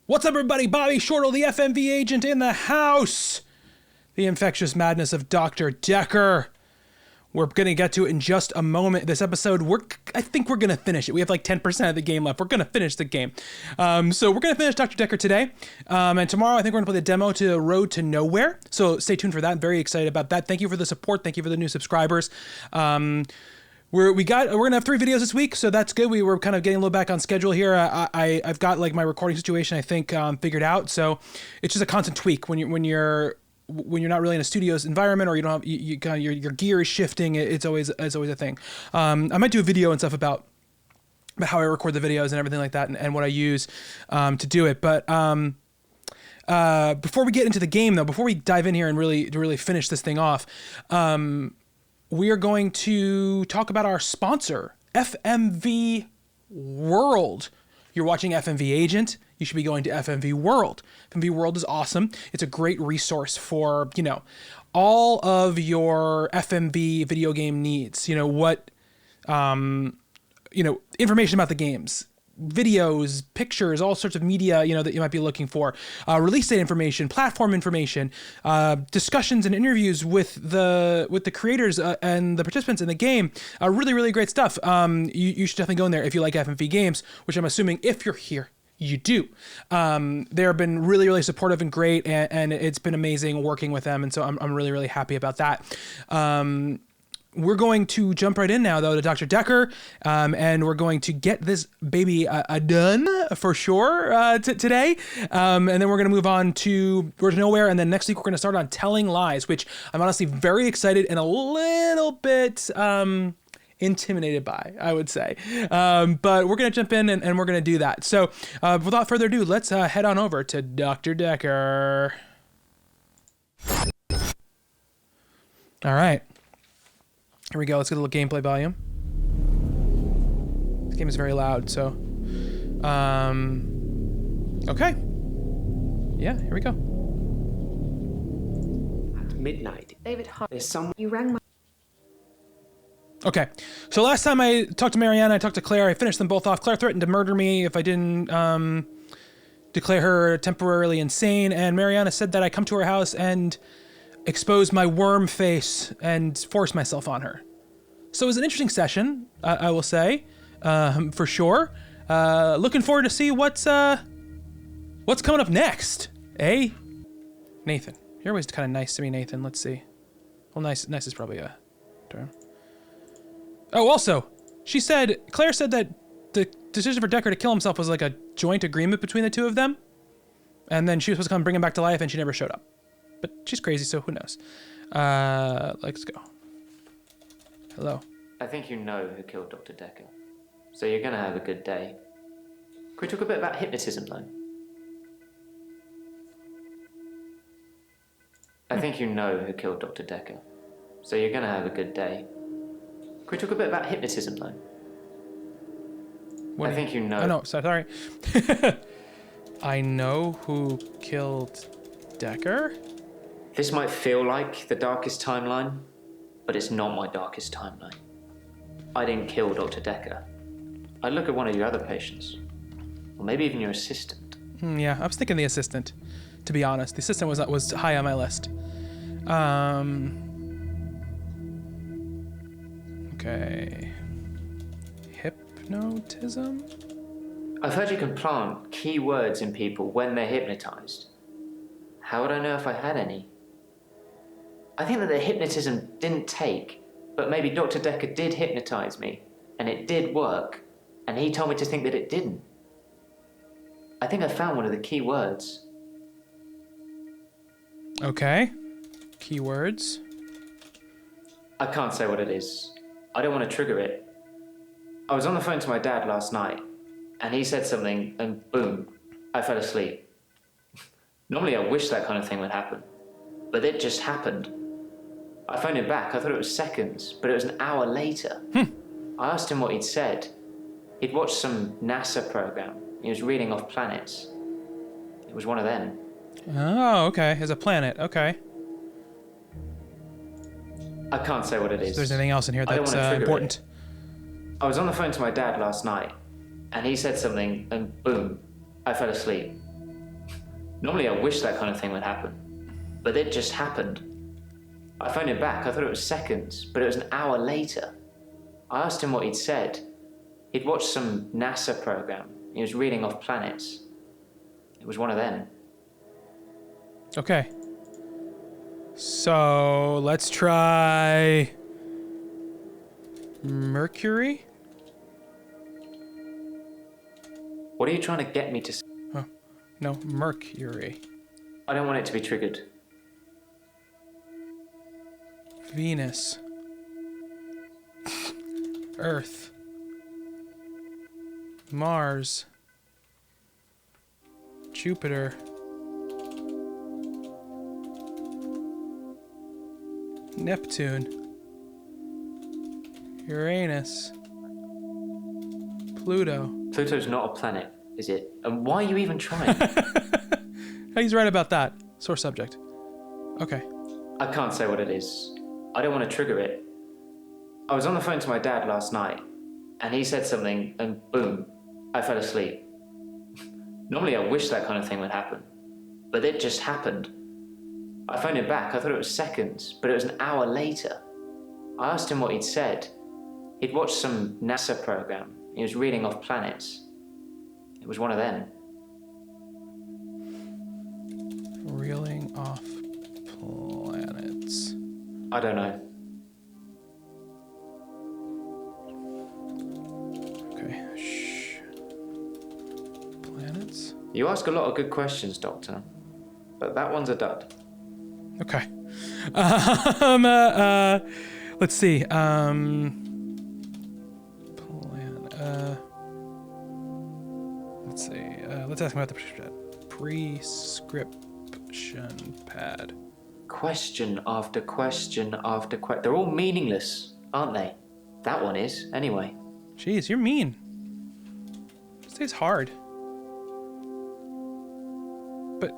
What's up, everybody? Bobby Shortle, the FMV Agent in the house. The infectious madness of Dr. Dekker. We're going to get to it in just a moment. This episode, I think we're going to finish it. We have like 10% of the game left. We're going to finish the game. So we're going to finish Dr. Dekker today. And tomorrow, I think we're going to play the demo to Road to Nowhere. So stay tuned for that. I'm very excited about that. Thank you for the support. Thank you for the new subscribers. We're gonna have 3 videos this week, so that's good. We were kind of getting a little back on schedule here. I've got like my recording situation, I think, figured out. So it's just a constant tweak when you're not really in a studio's environment, or you don't have your gear is shifting. It's always a thing. I might do a video and stuff about how I record the videos and everything like that, and what I use to do it. But before we get into the game, though, before we dive in here and really finish this thing off, we are going to talk about our sponsor, FMV World. You're watching FMV Agent. You should be going to FMV World. FMV World is awesome. It's a great resource for, all of your FMV video game needs. Information about the games, videos, pictures, all sorts of media, that you might be looking for, release date information, platform information, discussions and interviews with the creators and the participants in the game. Really, really great stuff. You should definitely go in there if you like FMV games, which I'm assuming if you're here, you do. They have been really, really supportive and great, and it's been amazing working with them. And so I'm really, really happy about that. We're going to jump right in now, though, to Dr. Dekker, and we're going to get this baby done for sure today. And then we're going to move on to Road to Nowhere, and then next week we're going to start on Telling Lies, which I'm honestly very excited and a little bit intimidated by, I would say. But we're going to jump in and we're going to do that. So without further ado, let's head on over to Dr. Dekker. All right. Here we go. Let's get a little gameplay volume. This game is very loud, so... okay. Yeah, here we go. At midnight, David, there's someone... You rang my... Okay, so last time I talked to Mariana, I talked to Claire, I finished them both off. Claire threatened to murder me if I didn't declare her temporarily insane, and Mariana said that I come to her house and expose my worm face and force myself on her. So it was an interesting session, I will say, for sure. Looking forward to see what's coming up next, eh? Nathan. You're always kind of nice to me, Nathan. Let's see. Well, nice is probably a term. Oh, also, Claire said that the decision for Dekker to kill himself was like a joint agreement between the two of them. And then she was supposed to come bring him back to life, and she never showed up. But she's crazy, so who knows? Let's go. Hello. I think you know who killed Dr. Dekker, so you're gonna have a good day. Can we talk a bit about hypnotism, though? I think you know who killed Dr. Dekker, so you're gonna have a good day. Can we talk a bit about hypnotism, though? I think you know... Oh, no, sorry. I know who killed Dekker? This might feel like the darkest timeline, but it's not my darkest timeline. I didn't kill Dr. Dekker. I look at one of your other patients, or maybe even your assistant. Yeah, I was thinking the assistant, to be honest. The assistant was high on my list. Okay. Hypnotism? I've heard you can plant key words in people when they're hypnotized. How would I know if I had any? I think that the hypnotism didn't take, but maybe Dr. Dekker did hypnotize me, and it did work, and he told me to think that it didn't. I think I found one of the key words. Okay. Keywords. I can't say what it is. I don't want to trigger it. I was on the phone to my dad last night, and he said something, and boom, I fell asleep. Normally I wish that kind of thing would happen, but it just happened. I phoned him back. I thought it was seconds, but it was an hour later. I asked him what he'd said. He'd watched some NASA program. He was reading off planets. It was one of them. Oh, okay. As a planet. Okay. I can't say what it is. If there's anything else in here that's important. I was on the phone to my dad last night, and he said something, and boom, I fell asleep. Normally I wish that kind of thing would happen, but it just happened. I phoned him back. I thought it was seconds, but it was an hour later. I asked him what he'd said. He'd watched some NASA program. He was reading off planets. It was one of them. Okay. So let's try Mercury. What are you trying to get me to say? Oh, no, Mercury. I don't want it to be triggered. Venus. Earth. Mars. Jupiter. Neptune. Uranus. Pluto. Pluto's not a planet, is it? And why are you even trying? He's right about that. Sore subject. Okay. I can't say what it is. I don't want to trigger it. I was on the phone to my dad last night, and he said something, and boom, I fell asleep. Normally I wish that kind of thing would happen, but it just happened. I phoned him back. I thought it was seconds, but it was an hour later. I asked him what he'd said. He'd watched some NASA program. He was reading off planets. It was one of them. Reeling off planets. I don't know. Okay. Shh. Planets? You ask a lot of good questions, Doctor, but that one's a dud. Okay. Let's see. Let's see. Let's ask him about the prescription pad. Question after question after question. They're all meaningless, aren't they? That one is, anyway. Jeez, you're mean. This day's hard. But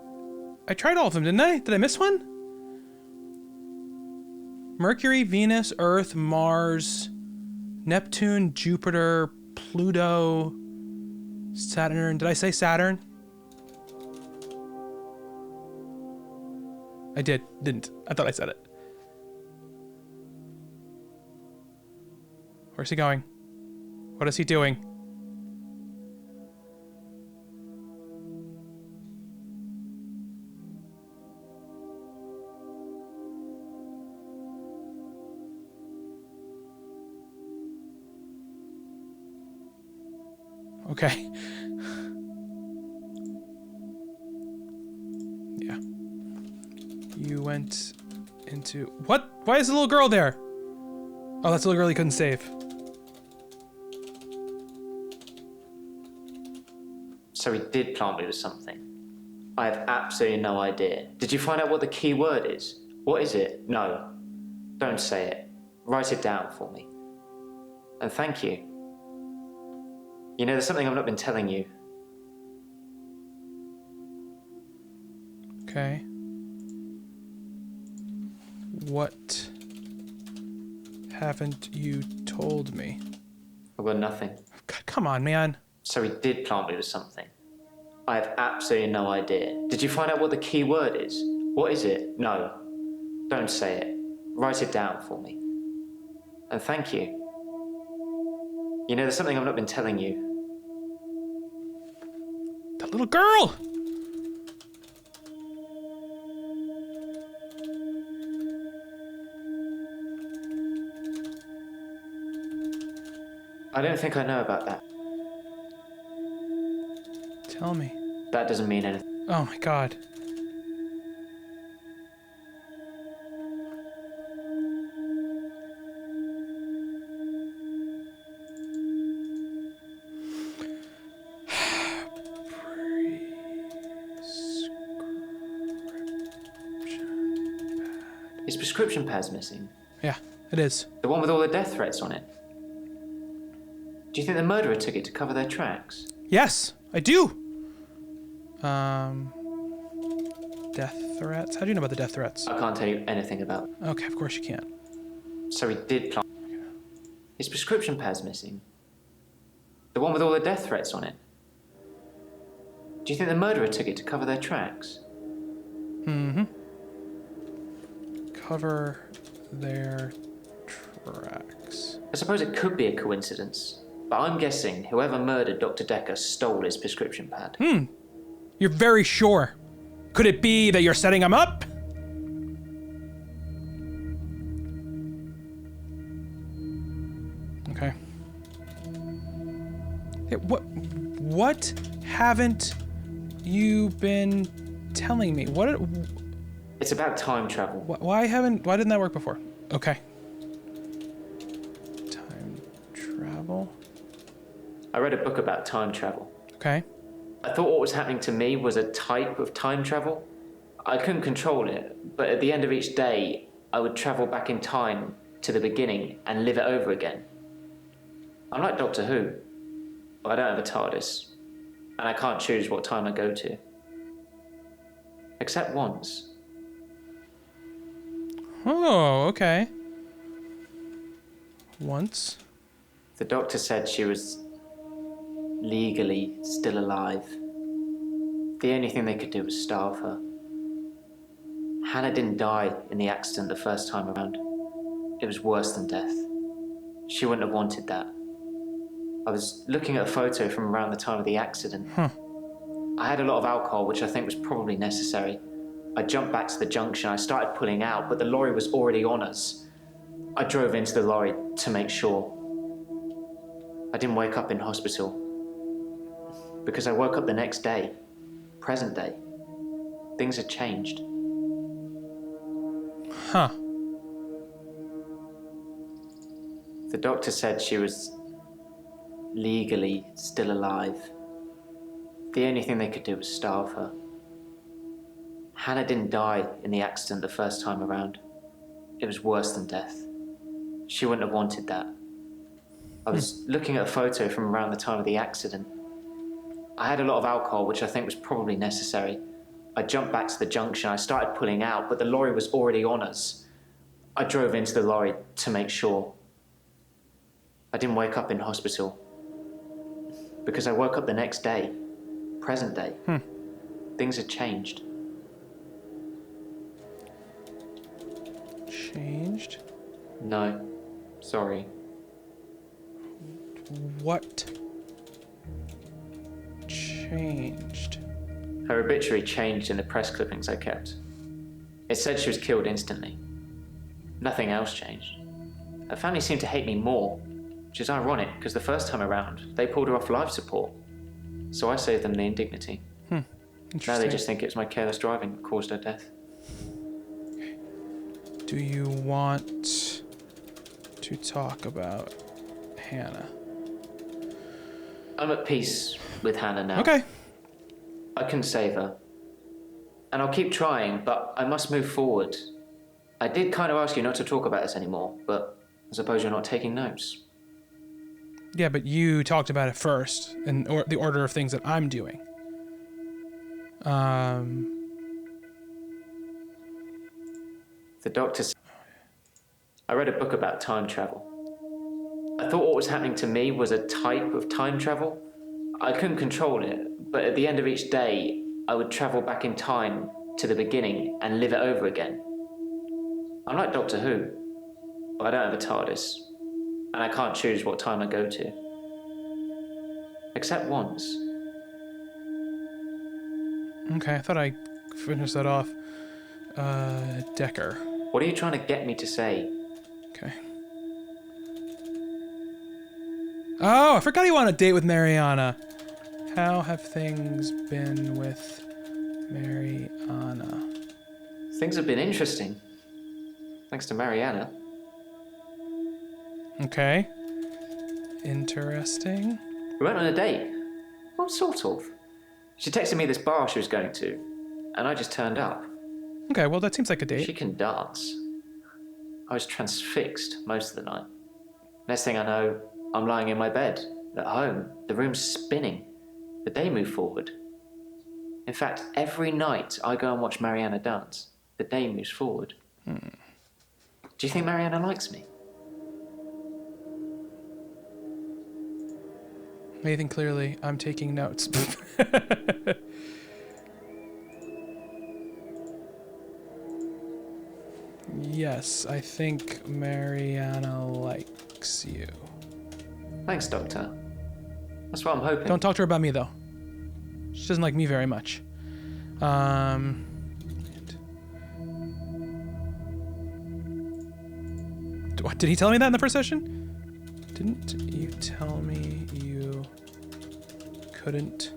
I tried all of them, didn't I? Did I miss one? Mercury, Venus, Earth, Mars, Neptune, Jupiter, Pluto, Saturn. Did I say Saturn? I didn't. I thought I said it. Where's he going? What is he doing? Okay. Yeah. You went into... What? Why is the little girl there? Oh, that's the little girl he couldn't save. So he did plant me with something. I have absolutely no idea. Did you find out what the key word is? What is it? No. Don't say it. Write it down for me. And thank you. You know, there's something I've not been telling you. Okay. What haven't you told me? I've got nothing. God, come on, man. So he did plant me with something. I have absolutely no idea. Did you find out what the key word is? What is it? No. Don't say it. Write it down for me. And thank you. You know, there's something I've not been telling you. That little girl! I don't think I know about that. Tell me. That doesn't mean anything. Oh my god. His prescription pad's missing. Yeah, it is. The one with all the death threats on it. Do you think the murderer took it to cover their tracks? Yes, I do. Death threats? How do you know about the death threats? I can't tell you anything about. Okay, of course you can't. So he did plant. His prescription pad's missing. The one with all the death threats on it. Do you think the murderer took it to cover their tracks? Cover their tracks. I suppose it could be a coincidence, but I'm guessing whoever murdered Dr. Dekker stole his prescription pad. You're very sure. Could it be that you're setting him up? Okay. Hey, what haven't you been telling me? It's about time travel. Why didn't that work before? Okay. Time travel. I read a book about time travel. Okay. I thought what was happening to me was a type of time travel. I couldn't control it, but at the end of each day, I would travel back in time to the beginning and live it over again. I'm like Doctor Who, but I don't have a TARDIS, and I can't choose what time I go to. Except once. Oh, okay. Once. The doctor said she was legally still alive. The only thing they could do was starve her. Hannah didn't die in the accident the first time around. It was worse than death. She wouldn't have wanted that. I was looking at a photo from around the time of the accident. I had a lot of alcohol, which I think was probably necessary. I jumped back to the junction. I started pulling out, but the lorry was already on us. I drove into the lorry to make sure. I didn't wake up in hospital because I woke up the next day, present day. Things had changed. Huh. The doctor said she was legally still alive. The only thing they could do was starve her. Hannah didn't die in the accident the first time around. It was worse than death. She wouldn't have wanted that. I was looking at a photo from around the time of the accident. I had a lot of alcohol, which I think was probably necessary. I jumped back to the junction. I started pulling out, but the lorry was already on us. I drove into the lorry to make sure. I didn't wake up in hospital because I woke up the next day, present day. Things had changed. Changed? No, sorry. What changed? Her obituary changed in the press clippings I kept. It said she was killed instantly. Nothing else changed. Her family seemed to hate me more, which is ironic because the first time around, they pulled her off life support. So I saved them the indignity. Now they just think it was my careless driving that caused her death. Do you want to talk about Hannah? I'm at peace with Hannah now. Okay. I can save her. And I'll keep trying, but I must move forward. I did kind of ask you not to talk about this anymore, but I suppose you're not taking notes. Yeah, but you talked about it first, in the order of things that I'm doing. The doctor said, I read a book about time travel. I thought what was happening to me was a type of time travel. I couldn't control it, but at the end of each day, I would travel back in time to the beginning and live it over again. I'm like Doctor Who, but I don't have a TARDIS, and I can't choose what time I go to. Except once. Okay, I thought I finished that off. Dekker. What are you trying to get me to say? Okay. Oh, I forgot you went on a date with Mariana. How have things been with Mariana? Things have been interesting. Thanks to Mariana. Okay. Interesting. We went on a date. Well, sort of. She texted me this bar she was going to, and I just turned up. Okay, well, that seems like a date. She can dance. I was transfixed most of the night. Next thing I know, I'm lying in my bed, at home. The room's spinning. The day moved forward. In fact, every night I go and watch Mariana dance, the day moves forward. Do you think Mariana likes me? Nathan, clearly, I'm taking notes. Yes, I think Mariana likes you. Thanks, Doctor. That's what I'm hoping. Don't talk to her about me, though. She doesn't like me very much. What, did he tell me that in the first session? Didn't you tell me you couldn't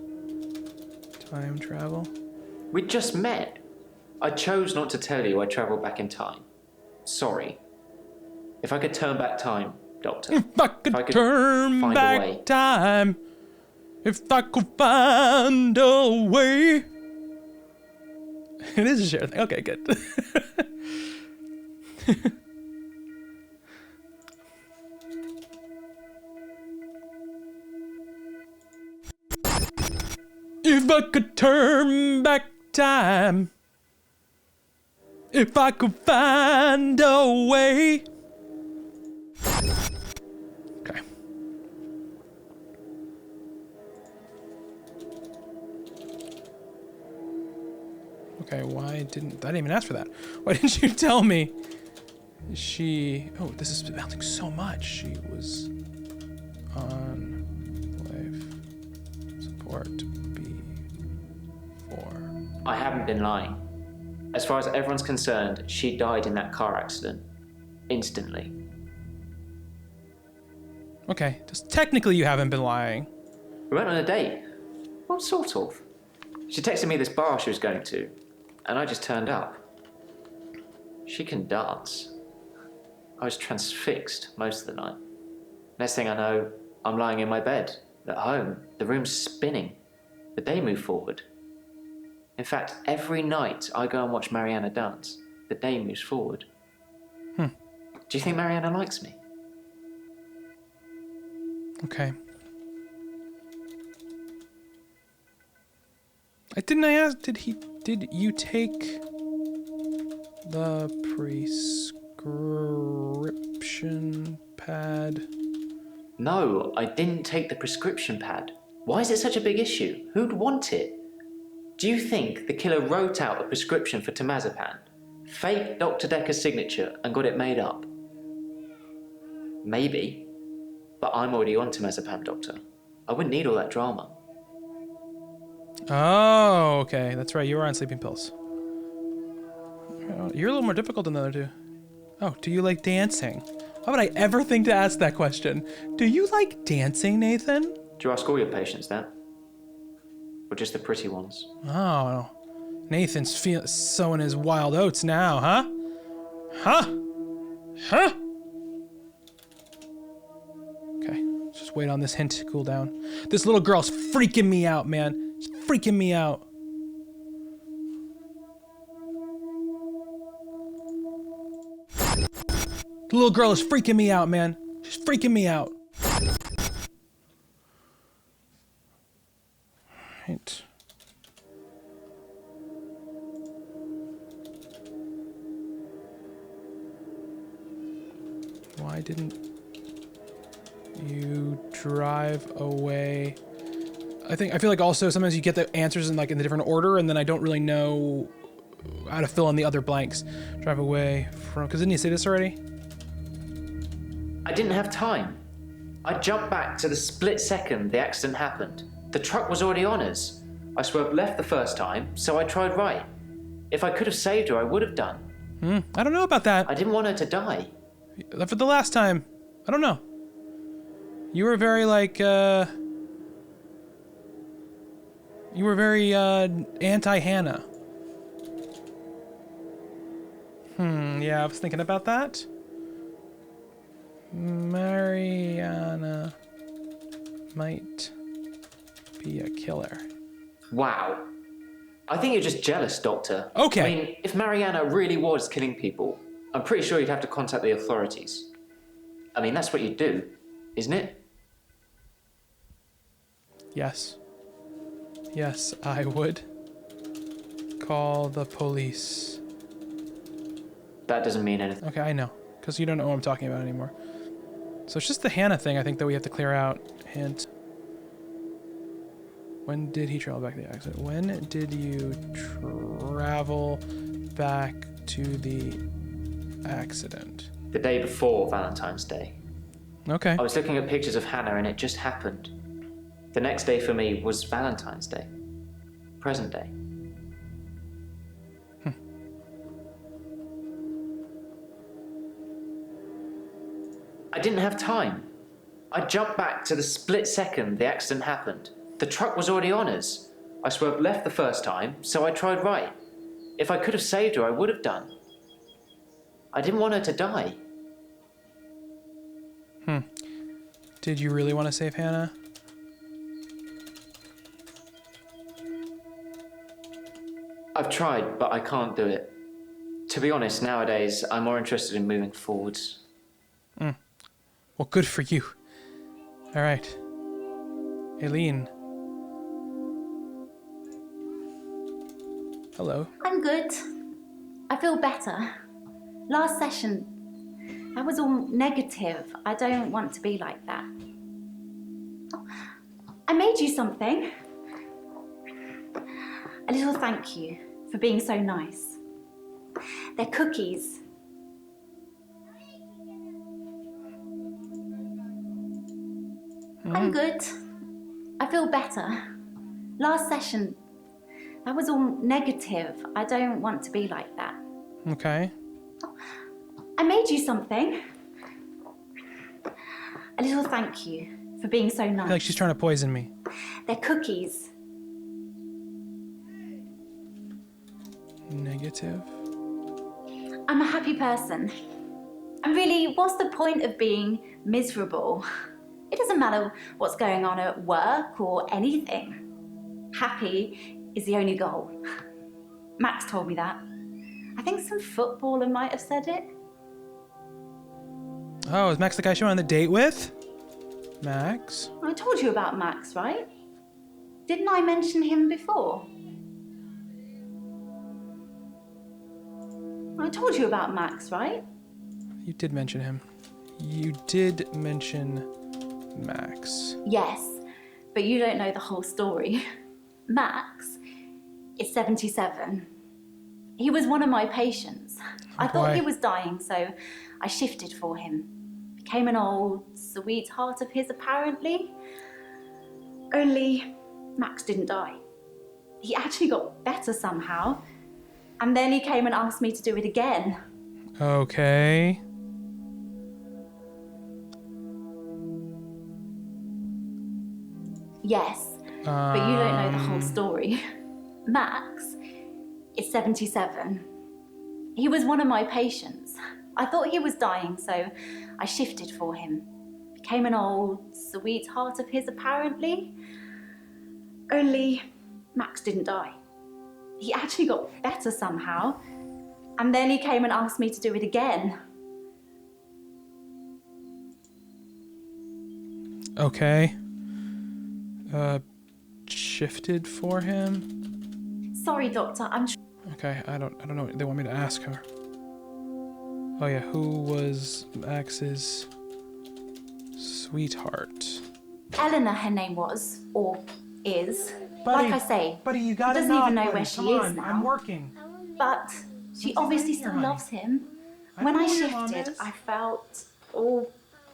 time travel? We just met. I chose not to tell you I travelled back in time. Sorry. If I could turn back time, Doctor. If I could turn find a way. back time. If I could find a way. It is a share thing. Okay, good. If I could turn back time. If I could find a way. Okay. Okay, why didn't... I didn't even ask for that. Why didn't you tell me? Oh, this is bouncing so much. She was on life support before. I haven't been lying. As far as everyone's concerned, she died in that car accident. Instantly. Okay, just technically you haven't been lying. We went on a date. Well, sort of. She texted me this bar she was going to, and I just turned up. She can dance. I was transfixed most of the night. Next thing I know, I'm lying in my bed, at home. The room's spinning. The day moved forward. In fact, every night I go and watch Mariana dance, the day moves forward. Do you think Mariana likes me? Okay. Didn't I ask, did you take the prescription pad? No, I didn't take the prescription pad. Why is it such a big issue? Who'd want it? Do you think the killer wrote out a prescription for temazepam, faked Dr. Dekker's signature, and got it made up? Maybe. But I'm already on temazepam, Doctor. I wouldn't need all that drama. Oh, okay. That's right. You were on sleeping pills. You're a little more difficult than the other two. Oh, do you like dancing? Why would I ever think to ask that question? Do you like dancing, Nathan? Do you ask all your patients that? Or just the pretty ones? Oh, Nathan's sowing his wild oats now, huh? Huh? Huh? Okay, let's just wait on this hint to cool down. This little girl's freaking me out, man. She's freaking me out. The little girl is freaking me out, man. She's freaking me out. Right. Why didn't you drive away? I feel like also sometimes you get the answers in the different order, and then I don't really know how to fill in the other blanks. Drive away from, because didn't you say this already? I didn't have time. I jumped back to the split second the accident happened. The truck was already on us. I swerved left the first time, so I tried right. If I could have saved her, I would have done. I don't know about that. I didn't want her to die. For the last time, I don't know. You were very anti-Hannah. Yeah, I was thinking about that. Mariana might be a killer. Wow. I think you're just jealous, Doctor. Okay. I mean, if Mariana really was killing people, I'm pretty sure you'd have to contact the authorities. I mean, that's what you'd do, isn't it? Yes. Yes, I would call the police. That doesn't mean anything. Okay, I know, because you don't know what I'm talking about anymore. So it's just the Hannah thing, I think, that we have to clear out. Hint. When did he travel back to the accident? When did you travel back to the accident? The day before Valentine's Day. Okay. I was looking at pictures of Hannah and it just happened. The next day for me was Valentine's Day. Present day. I didn't have time. I jumped back to the split second the accident happened. The truck was already on us. I swerved left the first time, so I tried right. If I could have saved her, I would have done. I didn't want her to die. Did you really want to save Hannah? I've tried, but I can't do it. To be honest, nowadays, I'm more interested in moving forwards. Well, good for you. All right. Aileen. Hello. I'm good. I feel better. Last session, I was all negative. I don't want to be like that. Oh, I made you something. A little thank you for being so nice. They're cookies. I'm good. I feel better. Last session, I was all negative. I don't want to be like that. Okay. Oh, I made you something. A little thank you for being so nice. I feel like she's trying to poison me. They're cookies. Negative. I'm a happy person. And really, what's the point of being miserable? It doesn't matter what's going on at work or anything. Happy is the only goal. Max told me that. I think some footballer might have said it. Oh, is Max the guy she went on the date with? Max? I told you about Max, right? Didn't I mention him before? I told you about Max, right? You did mention him. You did mention Max. Yes, but you don't know the whole story. Max is 77. He was one of my patients. I thought he was dying, so I shifted for him. Became an old sweetheart of his, apparently. Only Max didn't die. He actually got better somehow. And then he came and asked me to do it again. Okay. Yes, but you don't know the whole story. Max is 77. He was one of my patients. I thought he was dying, so I shifted for him. Became an old sweetheart of his, apparently. Only Max didn't die. He actually got better somehow. And then he came and asked me to do it again. Okay. Shifted for him? Sorry, Doctor, I'm... Okay, I don't know what they want me to ask her. Oh yeah, who was Max's sweetheart? Eleanor, her name was, or is. Buddy, like I say, buddy, you he gotta doesn't knock, even know buddy. where she Come is on, now. I'm working. But she obviously still loves him. When I know where your mom shifted, is. I felt all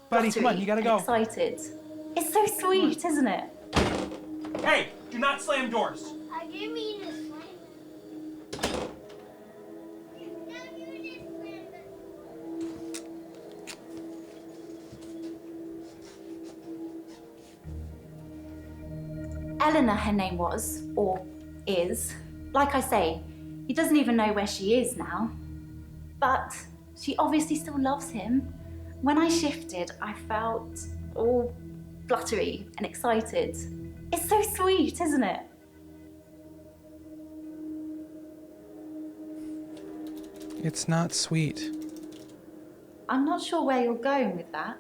Buddy, come on, fluttery you gotta and go. excited. It's so sweet, isn't it? Hey, do not slam doors. I didn't mean to slam it. Now you just slammed it. Eleanor, her name was, or is. Like I say, he doesn't even know where she is now. But she obviously still loves him. When I shifted, I felt all fluttery and excited. It's so sweet, isn't it? It's not sweet. I'm not sure where you're going with that.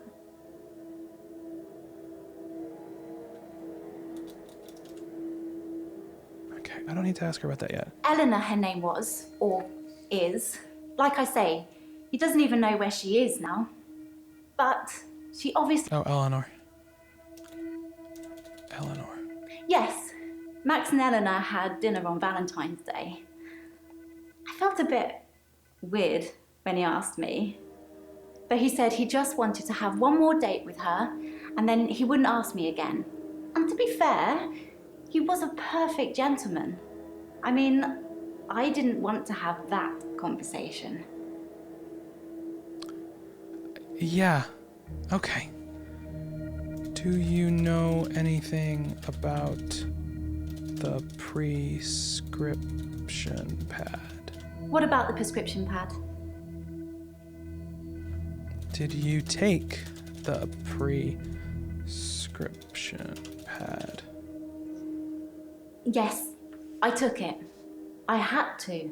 Okay, I don't need to ask her about that yet. Eleanor, her name was, or is. Like I say, he doesn't even know where she is now. But she obviously... Oh, Eleanor. Eleanor. Yes, Max and Eleanor had dinner on Valentine's Day. I felt a bit weird when he asked me. But he said he just wanted to have one more date with her, and then he wouldn't ask me again. And to be fair, he was a perfect gentleman. I mean, I didn't want to have that conversation. Yeah. Okay. Do you know anything about the prescription pad? What about the prescription pad? Did you take the prescription pad? Yes, I took it. I had to.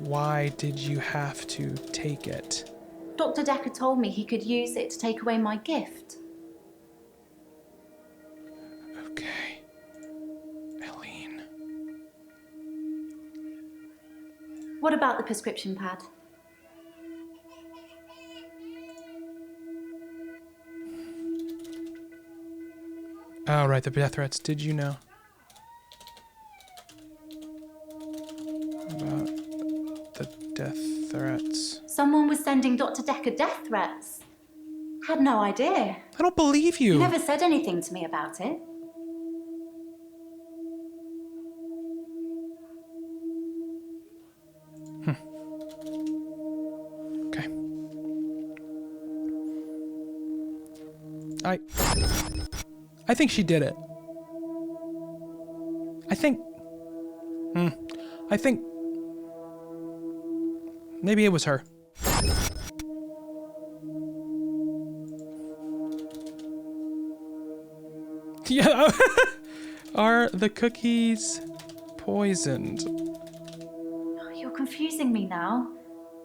Why did you have to take it? Dr. Dekker told me he could use it to take away my gift. Okay. Eileen. What about the prescription pad? Oh, right, the death threats. Did you know about the death threats? Someone was sending Dr. Dekker death threats. Had no idea. I don't believe you. He never said anything to me about it. Okay. I think she did it. I think maybe it was her. Yeah. Are the cookies poisoned? You're confusing me now.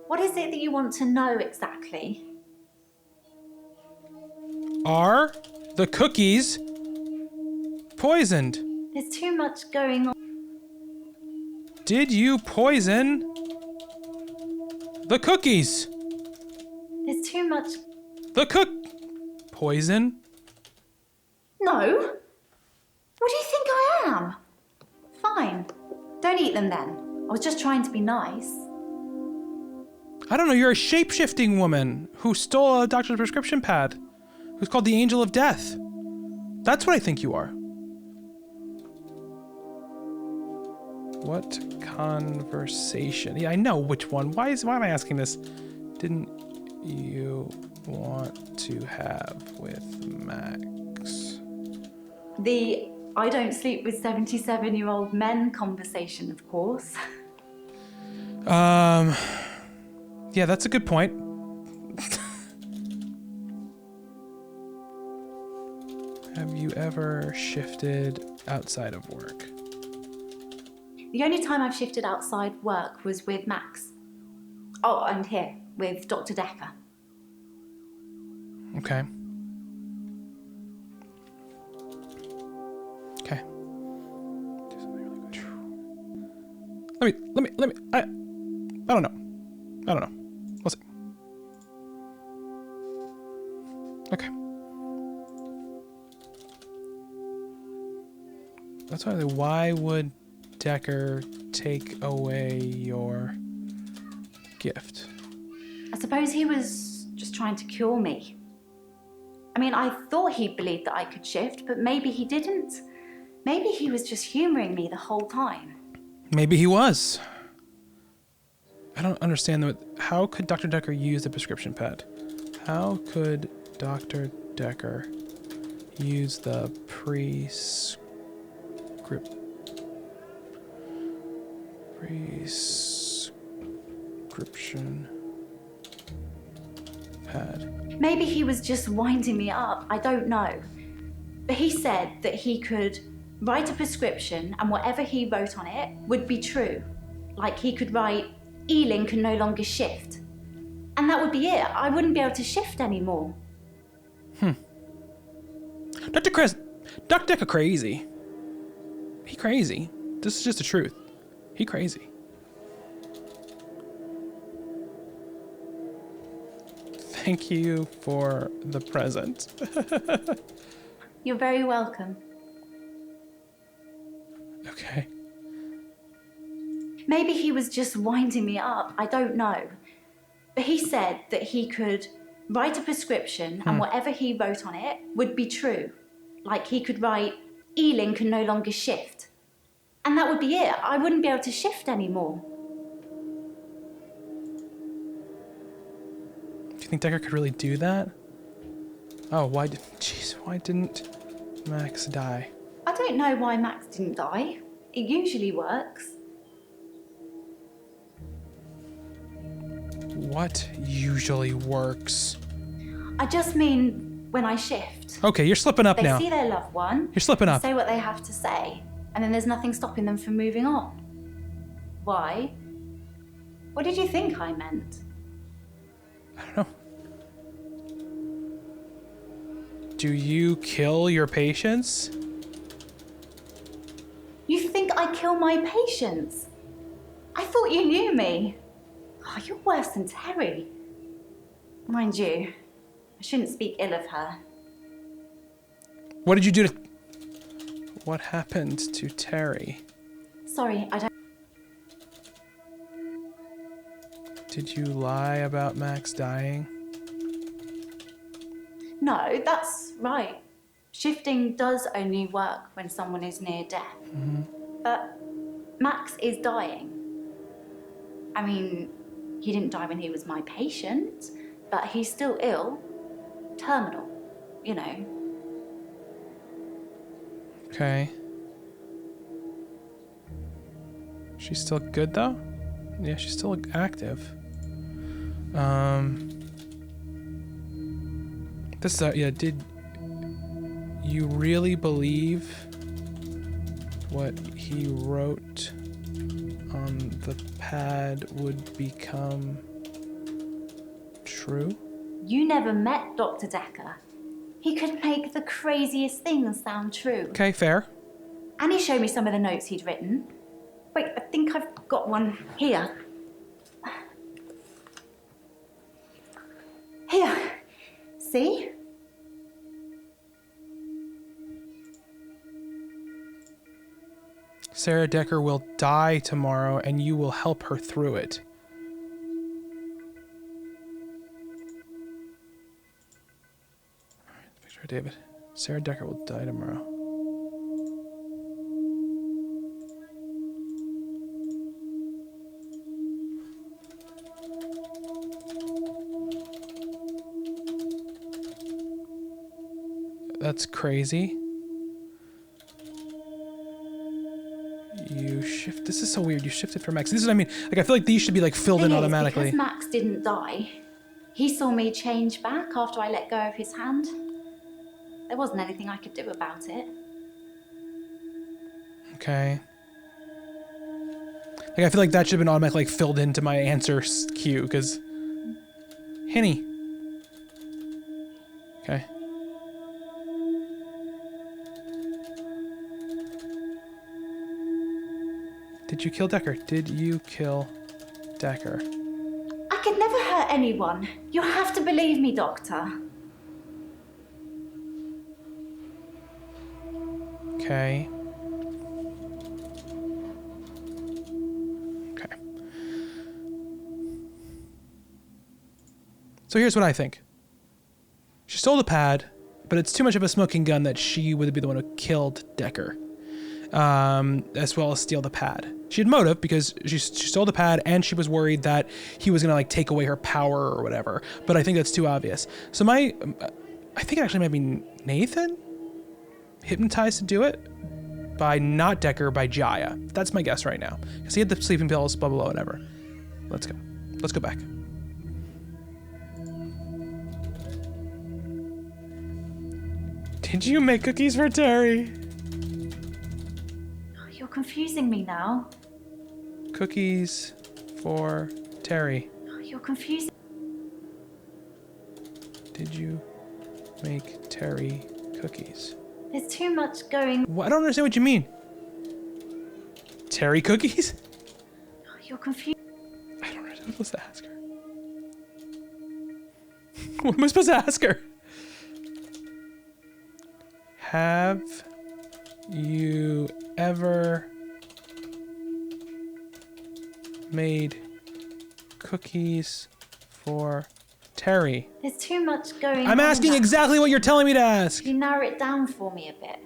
What is it that you want to know exactly? Are the cookies poisoned? There's too much going on. Did you poison the cookies? There's too much. Poison? No. What do you think I am? Fine. Don't eat them then. I was just trying to be nice. I don't know, you're a shape-shifting woman who stole a doctor's prescription pad, who's called the Angel of Death. That's what I think you are. What conversation? Yeah, I know which one. Why am I asking this? Didn't you want to have with Max? The I don't sleep with 77-year-old men conversation, of course. Yeah, that's a good point. Have you ever shifted outside of work? The only time I've shifted outside work was with Max. Oh, and here, with Dr. Dekker. Okay. Okay. Let me, I don't know. We'll see. Okay. That's why would Dekker take away your gift? I suppose he was just trying to cure me. I mean, I thought he believed that I could shift, but maybe he didn't. Maybe he was just humoring me the whole time. Maybe he was. I don't understand though. How could Dr. Dekker use the prescription pad? How could Dr. Dekker use the prescription pad? Maybe he was just winding me up. I don't know. But he said that he could write a prescription and whatever he wrote on it would be true. Like he could write, Eileen can no longer shift. And that would be it. I wouldn't be able to shift anymore. Dr. Dekker crazy. He crazy. This is just the truth. He crazy. Thank you for the present. You're very welcome. Okay. Maybe he was just winding me up. I don't know. But he said that he could write a prescription and whatever he wrote on it would be true. Like he could write, Ealing can no longer shift. And that would be it. I wouldn't be able to shift anymore. Do you think Dekker could really do that? Oh, why didn't Max die? I don't know why Max didn't die. It usually works. What usually works? I just mean when I shift. Okay, you're slipping up They now. see their loved one. You're slipping up. Say what they have to say, and then there's nothing stopping them from moving on. Why? What did you think I meant? I don't know. Do you kill your patients? You think I kill my patients? I thought you knew me. Oh, you're worse than Terry. Mind you, I shouldn't speak ill of her. What did you do to... What happened to Terry? Sorry, I don't... Did you lie about Max dying? No, that's right. Shifting does only work when someone is near death. But Max is dying. I mean, he didn't die when he was my patient, but he's still ill. Terminal, you know. Okay. She's still good though? Yeah, she's still active. This is yeah, did you really believe what he wrote on the pad would become true? You never met Dr. Dekker. He could make the craziest things sound true. Okay, fair. And he showed me some of the notes he'd written. Wait, I think I've got one here. Here. See? Sarah Dekker will die tomorrow and you will help her through it. Alright, picture of David. Sarah Dekker will die tomorrow. That's crazy. You shift. This is so weird. You shifted for Max. This is what I mean. Like, I feel like these should be like filled in automatically. Because Max didn't die, he saw me change back after I let go of his hand. There wasn't anything I could do about it. Okay. Like, I feel like that should have been automatically like filled into my answer queue because Henny. Okay. Did you kill Dekker? Did you kill Dekker? I could never hurt anyone. You have to believe me, Doctor. Okay. Okay. So here's what I think. She stole the pad, but it's too much of a smoking gun that she would be the one who killed Dekker. As well as steal the pad. She had motive because she stole the pad and she was worried that he was gonna like take away her power or whatever. But I think that's too obvious. So I think it actually might be Nathan hypnotized to do it by not Dekker, by Jaya. That's my guess right now because he had the sleeping pills, blah blah blah, whatever. Let's go back. Did you make cookies for Terry? You're confusing me now. Cookies for Terry. You're confusing. Did you make Terry cookies? There's too much going. Well, I don't understand what you mean. Terry cookies? You're confused. I don't understand. I'm supposed to ask her. What am I supposed to ask her? Have you ever made cookies for Terry? There's too much going on. I'm asking Max. exactly what you're telling me to ask. Can you narrow it down for me a bit?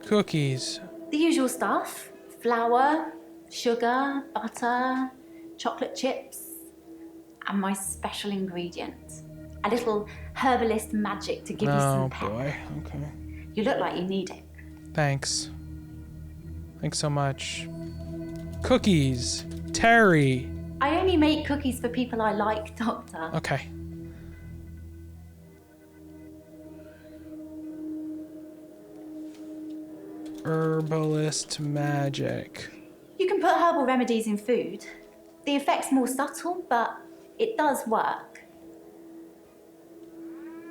Cookies. The usual stuff. Flour, sugar, butter, chocolate chips, and my special ingredient. A little herbalist magic to give you some pep. Oh boy, okay. You look like you need it. Thanks. Thanks so much. Cookies. Terry. I only make cookies for people I like, Doctor. Okay. Herbalist magic. You can put herbal remedies in food. The effect's more subtle, but it does work.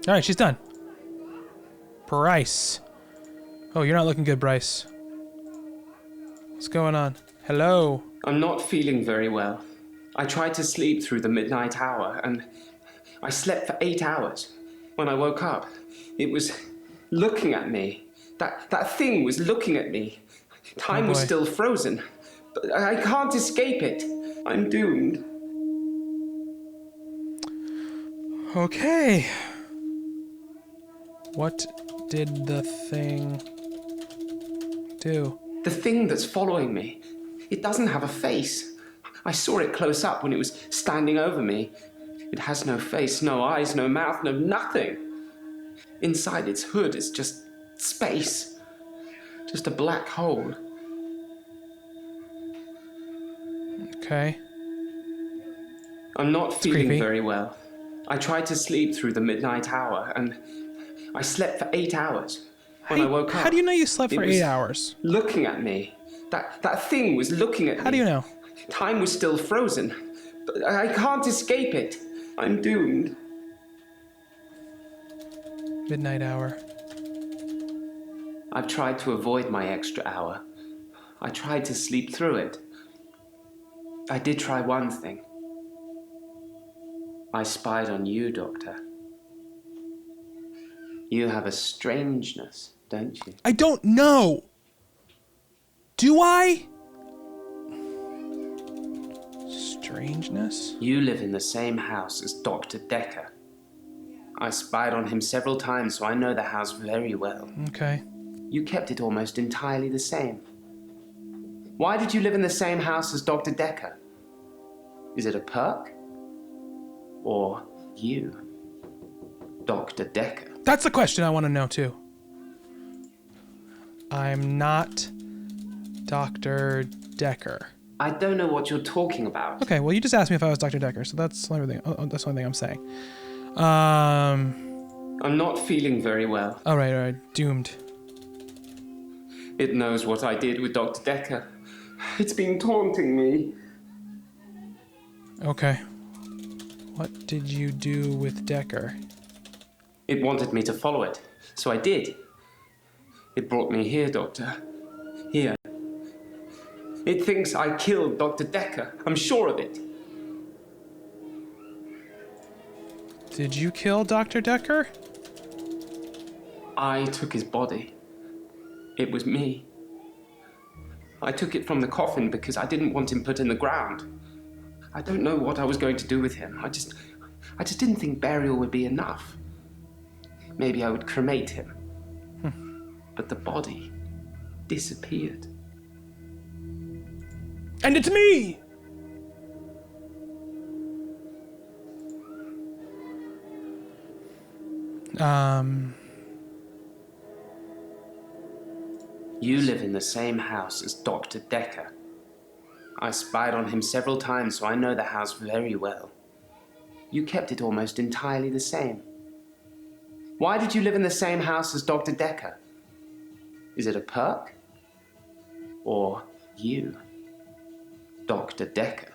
All right, she's done. Bryce. Oh, you're not looking good, Bryce. What's going on? Hello. I'm not feeling very well. I tried to sleep through the midnight hour, and I slept for 8 hours. When I woke up, it was looking at me. That thing was looking at me. Time was boy. still frozen. But I can't escape it. I'm doomed. Okay. What did the thing do? The thing that's following me, it doesn't have a face. I saw it close up when it was standing over me. It has no face, no eyes, no mouth, no nothing. Inside its hood is just space. Just a black hole. Okay. I'm not feeling creepy. very well. I tried to sleep through the midnight hour, and I slept for 8 hours. When I woke up, How do you know you slept it for was 8 hours? looking at me. That thing was looking at me. How do you know? Time was still frozen. But I can't escape it. I'm doomed. Midnight hour. I've tried to avoid my extra hour. I tried to sleep through it. I did try one thing. I spied on you, Doctor. You have a strangeness, don't you? I don't know. Do I? Strangeness? You live in the same house as Dr. Dekker. I spied on him several times, so I know the house very well. Okay. You kept it almost entirely the same. Why did you live in the same house as Dr. Dekker? Is it a perk? Or you, Dr. Dekker? That's the question I want to know too. I'm not Dr. Dekker. I don't know what you're talking about. Okay, well you just asked me if I was Dr. Dekker, so that's the only thing. That's the only thing I'm saying. I'm not feeling very well. All right. Doomed. It knows what I did with Dr. Dekker. It's been taunting me. Okay. What did you do with Dekker? It wanted me to follow it, so I did. It brought me here, Doctor. Here. It thinks I killed Dr. Dekker. I'm sure of it. Did you kill Dr. Dekker? I took his body. It was me. I took it from the coffin because I didn't want him put in the ground. I don't know what I was going to do with him. I just didn't think burial would be enough. Maybe I would cremate him. But the body disappeared. And it's me! You live in the same house as Dr. Dekker. I spied on him several times, so I know the house very well. You kept it almost entirely the same. Why did you live in the same house as Dr. Dekker? Is it a perk? Or you, Dr. Dekker?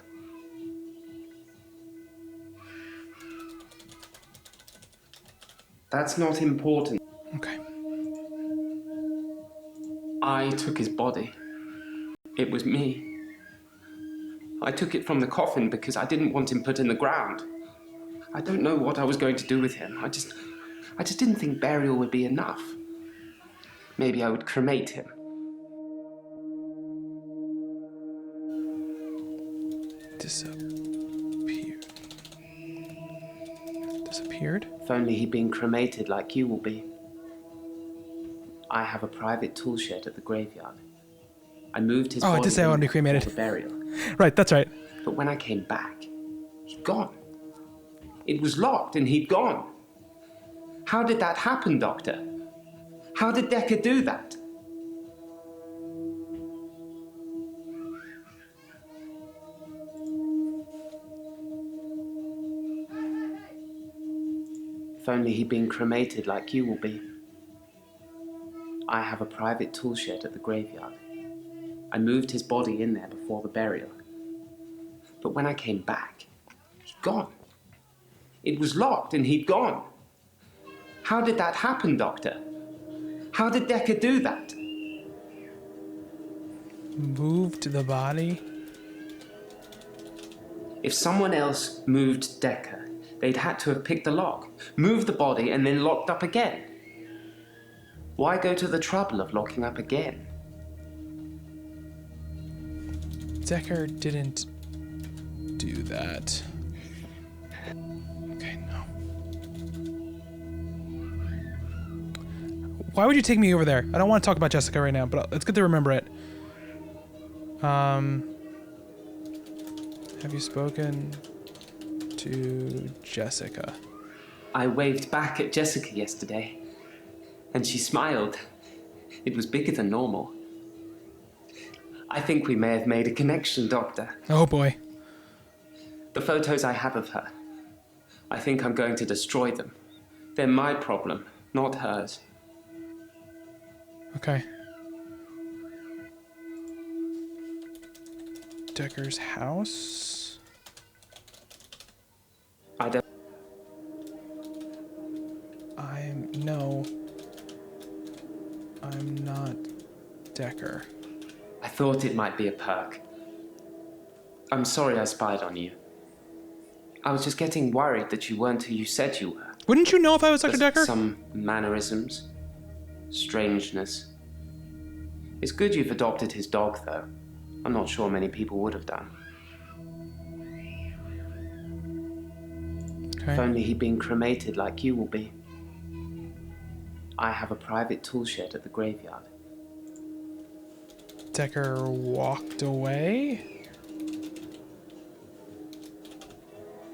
That's not important. Okay. I took his body. It was me. I took it from the coffin because I didn't want him put in the ground. I don't know what I was going to do with him. I just didn't think burial would be enough. Maybe I would cremate him. Disappeared. Disappeared? If only he'd been cremated like you will be. I have a private tool shed at the graveyard. I moved his body. I did say I want to be cremated. For burial. Right, that's right. But when I came back, he'd gone. It was locked and he'd gone. How did that happen, Doctor? How did Dekker do that? If only he'd been cremated like you will be. I have a private tool shed at the graveyard. I moved his body in there before the burial. But when I came back, he'd gone. It was locked and he'd gone. How did that happen, Doctor? How did Dekker do that? Moved the body? If someone else moved Dekker, they'd had to have picked the lock, moved the body, and then locked up again. Why go to the trouble of locking up again? Dekker didn't do that. Okay, no. Why would you take me over there? I don't want to talk about Jessica right now, but it's good to remember it. Have you spoken to Jessica? I waved back at Jessica yesterday, and she smiled. It was bigger than normal. I think we may have made a connection, Doctor. Oh boy. The photos I have of her, I think I'm going to destroy them. They're my problem, not hers. Okay. Dekker's house? I don't... I'm not Dekker. I thought it might be a perk. I'm sorry I spied on you. I was just getting worried that you weren't who you said you were. Wouldn't you know if I was Dr. There's Dekker? some mannerisms, strangeness. It's good you've adopted his dog, though. I'm not sure many people would have done. Okay. If only he'd been cremated like you will be. I have a private tool shed at the graveyard. Dekker walked away?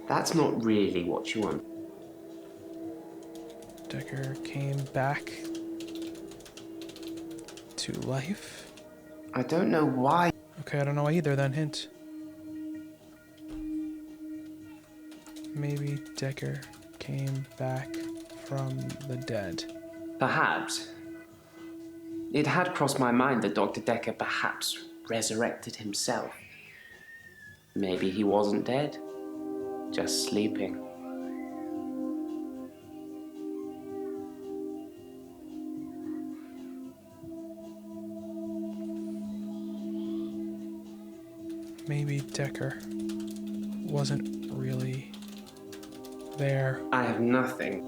That's not really what you want. Dekker came back to life? I don't know why. Okay, I don't know why either then. Hint. Maybe Dekker came back from the dead. Perhaps. It had crossed my mind that Dr. Dekker perhaps resurrected himself. Maybe he wasn't dead, just sleeping. Maybe Dekker wasn't really there. I have nothing.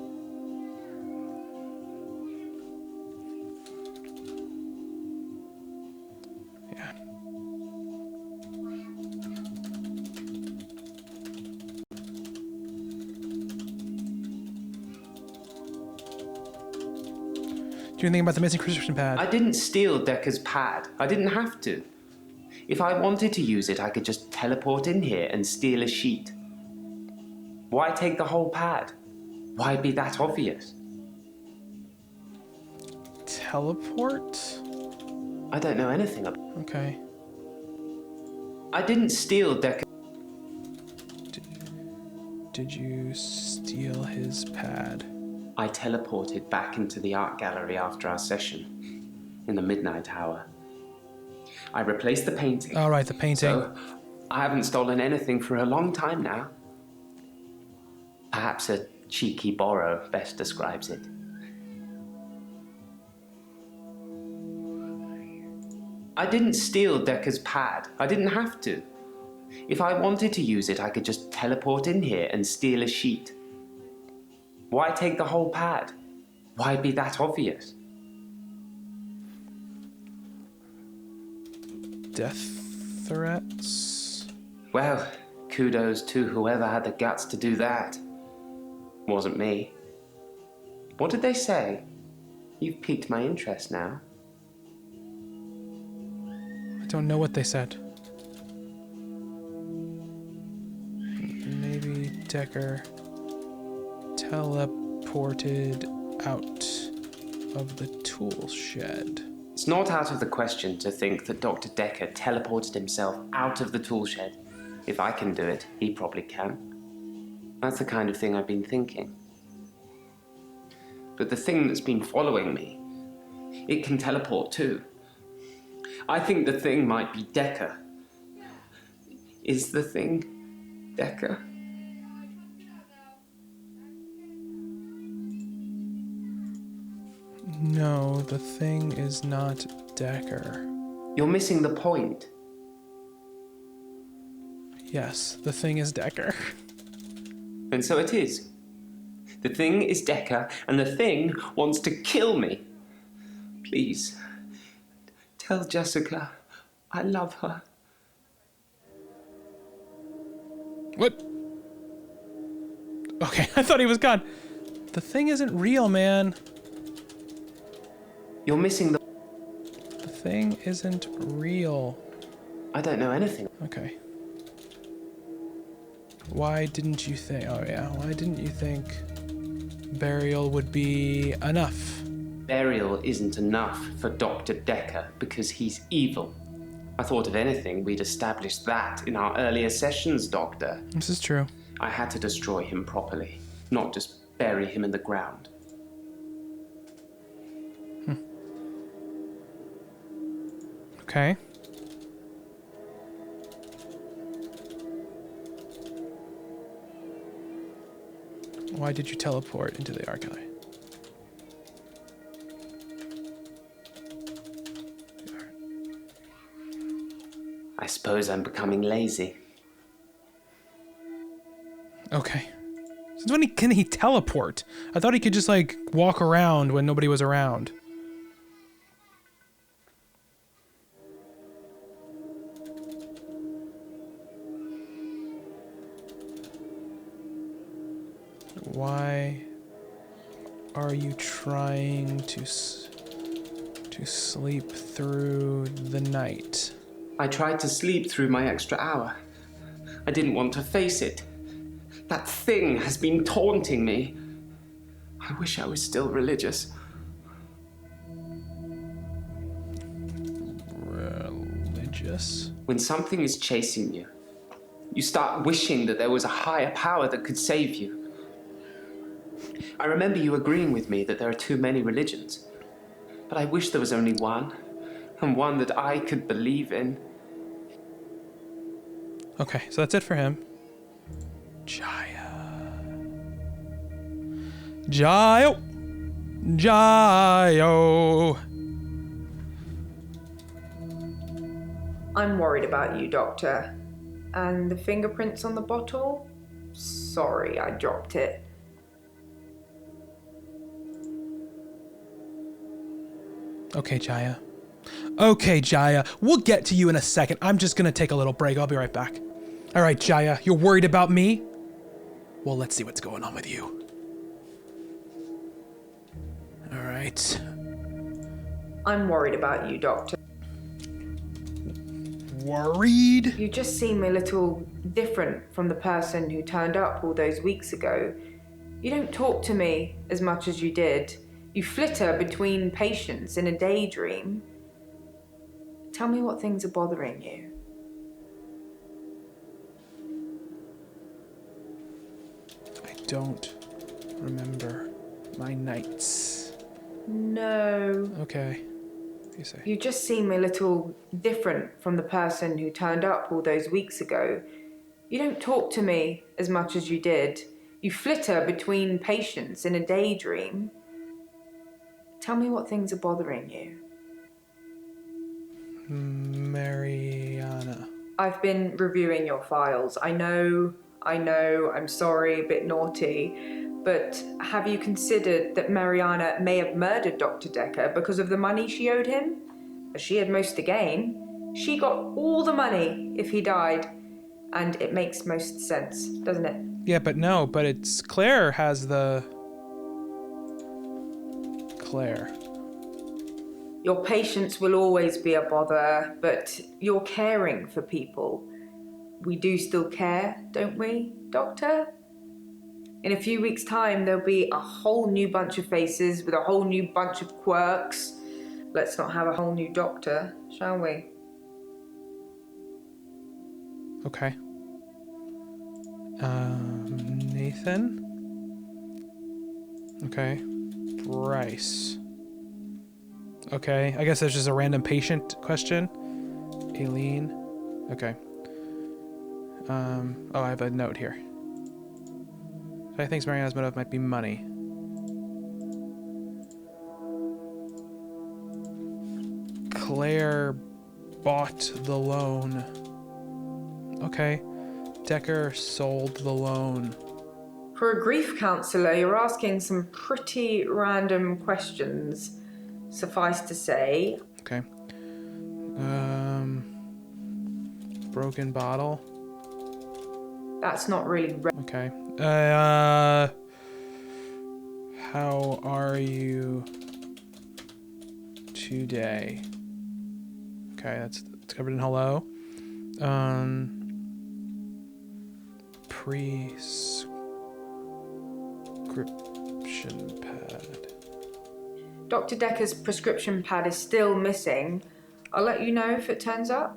Yeah. Do you think about the missing prescription pad? I didn't steal Dekker's pad. I didn't have to. If I wanted to use it, I could just teleport in here and steal a sheet. Why take the whole pad? Why be that obvious? Teleport? I don't know anything about... Okay. I didn't steal Dekker... Did you steal his pad? I teleported back into the art gallery after our session, in the midnight hour. I replaced the painting. All right, the painting. So, I haven't stolen anything for a long time now. Perhaps a cheeky borrow best describes it. I didn't steal Dekker's pad. I didn't have to. If I wanted to use it, I could just teleport in here and steal a sheet. Why take the whole pad? Why be that obvious? Death threats? Well, kudos to whoever had the guts to do that. Wasn't me. What did they say? You've piqued my interest now. I don't know what they said. Maybe Dekker teleported out of the tool shed. It's not out of the question to think that Dr. Dekker teleported himself out of the tool shed. If I can do it, he probably can. That's the kind of thing I've been thinking. But the thing that's been following me, it can teleport too. I think the thing might be Dekker. Is the thing Dekker? No, the thing is not Dekker. You're missing the point. Yes, the thing is Dekker. And so it is. The thing is Dekker, and the thing wants to kill me. Please, tell Jessica I love her. What? Okay, I thought he was gone. The thing isn't real, man. You're missing the... The thing isn't real. I don't know anything. Okay. Why didn't you think... Oh, yeah. Why didn't you think burial would be enough? Burial isn't enough for Dr. Dekker because he's evil. I thought if anything, we'd established that in our earlier sessions, Doctor. This is true. I had to destroy him properly, not just bury him in the ground. Okay. Why did you teleport into the archive? I suppose I'm becoming lazy. Okay. Since when can he teleport? I thought he could just, like, walk around when nobody was around. Why are you trying to sleep through the night? I tried to sleep through my extra hour. I didn't want to face it. That thing has been taunting me. I wish I was still religious. Religious? When something is chasing you, you start wishing that there was a higher power that could save you. I remember you agreeing with me that there are too many religions. But I wish there was only one, and one that I could believe in. Okay, so that's it for him. Jaya. Jayo. Jayo. I'm worried about you, Doctor. And the fingerprints on the bottle? Sorry, I dropped it. Okay, Jaya. Okay, Jaya. We'll get to you in a second. I'm just gonna take a little break. I'll be right back. All right, Jaya, you're worried about me? Well, let's see what's going on with you. All right. I'm worried about you, Doctor. Worried? You just seem a little different from the person who turned up all those weeks ago. You don't talk to me as much as you did. You flitter between patients in a daydream. Tell me what things are bothering you. I don't remember my nights. No. Okay. What do you say? You just seem a little different from the person who turned up all those weeks ago. You don't talk to me as much as you did. You flitter between patients in a daydream. Tell me what things are bothering you. Mariana. I've been reviewing your files. I know, I'm sorry, a bit naughty, But have you considered that Mariana may have murdered Dr. Dekker because of the money she owed him? As she had most to gain. She got all the money if he died. And it makes most sense, doesn't it? Yeah, but no, but it's Claire has the... Claire. Your patience will always be a bother, but you're caring for people. We do still care, don't we, Doctor? In a few weeks' time, there'll be a whole new bunch of faces with a whole new bunch of quirks. Let's not have a whole new doctor, shall we? Okay. Nathan? Okay. Bryce. Okay, I guess that's just a random patient question. Aileen. Okay. Oh, I have a note here. I think Mariana's motive might be money. Claire bought the loan. Okay. Dekker sold the loan. For a grief counsellor, you're asking some pretty random questions. Suffice to say... Okay. Broken bottle. That's not really... Okay. How are you today? Okay, that's covered in hello. Prescription pad. Dr. Dekker's prescription pad is still missing. I'll let you know if it turns up.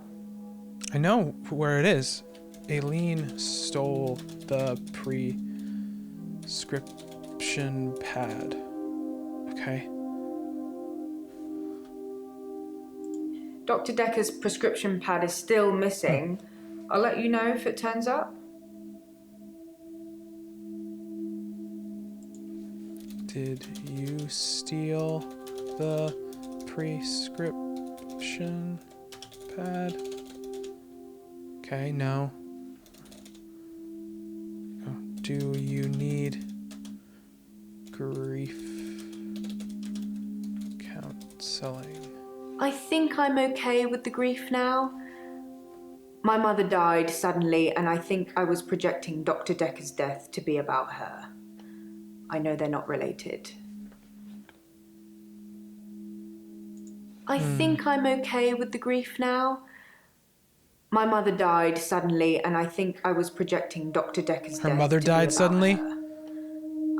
I know where it is. Aileen stole the prescription pad. Okay. Dr. Dekker's prescription pad is still missing. I'll let you know if it turns up. Did you steal the prescription pad? Okay, no. Oh, do you need grief counseling? I think I'm okay with the grief now. My mother died suddenly, and I think I was projecting Dr. Dekker's death to be about her. I know they're not related. I think I'm okay with the grief now. My mother died suddenly, and I think I was projecting Dr. Dekker's death. Her mother to be died about suddenly? her.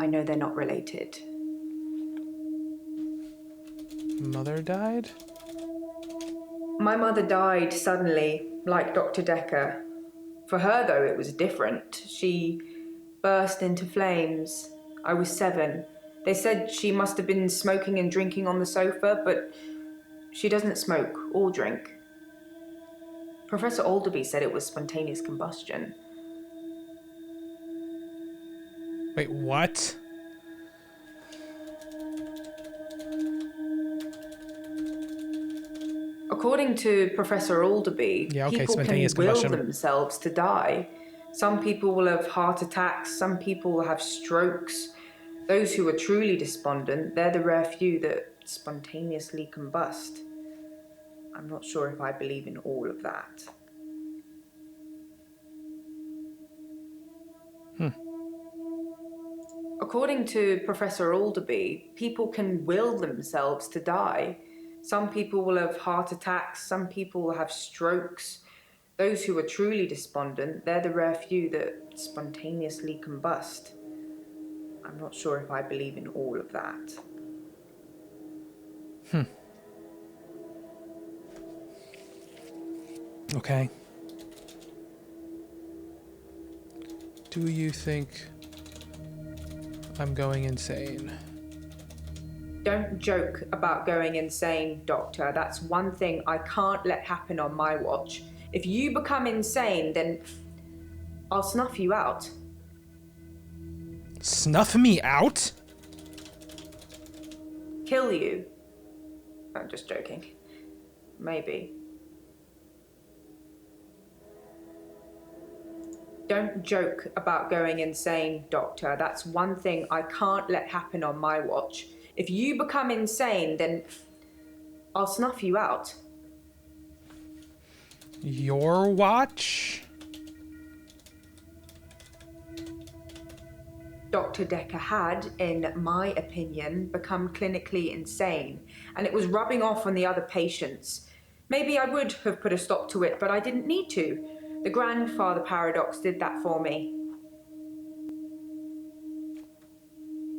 I know they're not related. Mother died? My mother died suddenly, like Dr. Dekker. For her, though, it was different. She burst into flames. I was 7. They said she must have been smoking and drinking on the sofa, but she doesn't smoke or drink. Professor Alderby said it was spontaneous combustion. Wait, what? According to Professor Alderby, Yeah, okay, people can spontaneous will combustion. themselves to die. Some people will have heart attacks, some people will have strokes. Those who are truly despondent, they're the rare few that spontaneously combust. I'm not sure if I believe in all of that. According to Professor Alderby, people can will themselves to die. Some people will have heart attacks, some people will have strokes. Those who are truly despondent, they're the rare few that spontaneously combust. I'm not sure if I believe in all of that. Okay. Do you think I'm going insane? Don't joke about going insane, Doctor. That's one thing I can't let happen on my watch. If you become insane, then I'll snuff you out. Snuff me out? Kill you. I'm just joking. Maybe. Don't joke about going insane, Doctor. That's one thing I can't let happen on my watch. If you become insane, then I'll snuff you out. Your watch? Dr. Dekker had, in my opinion, become clinically insane, and it was rubbing off on the other patients. Maybe I would have put a stop to it, but I didn't need to. The grandfather paradox did that for me.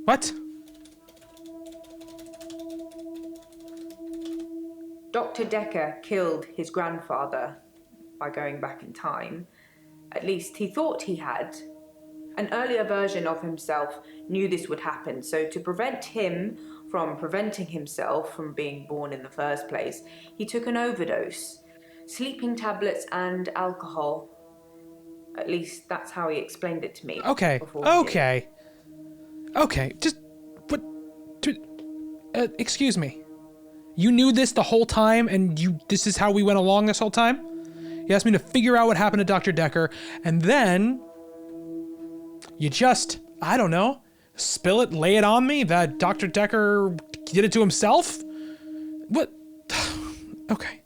What? Dr. Dekker killed his grandfather by going back in time. At least he thought he had. An earlier version of himself knew this would happen, so to prevent him from preventing himself from being born in the first place, he took an overdose. Sleeping tablets and alcohol. At least that's how he explained it to me. Okay. Okay. Okay. Just what? Excuse me. You knew this the whole time, and this is how we went along this whole time? You asked me to figure out what happened to Dr. Dekker, and then you just, I don't know, spill it, lay it on me that Dr. Dekker did it to himself? What? Okay.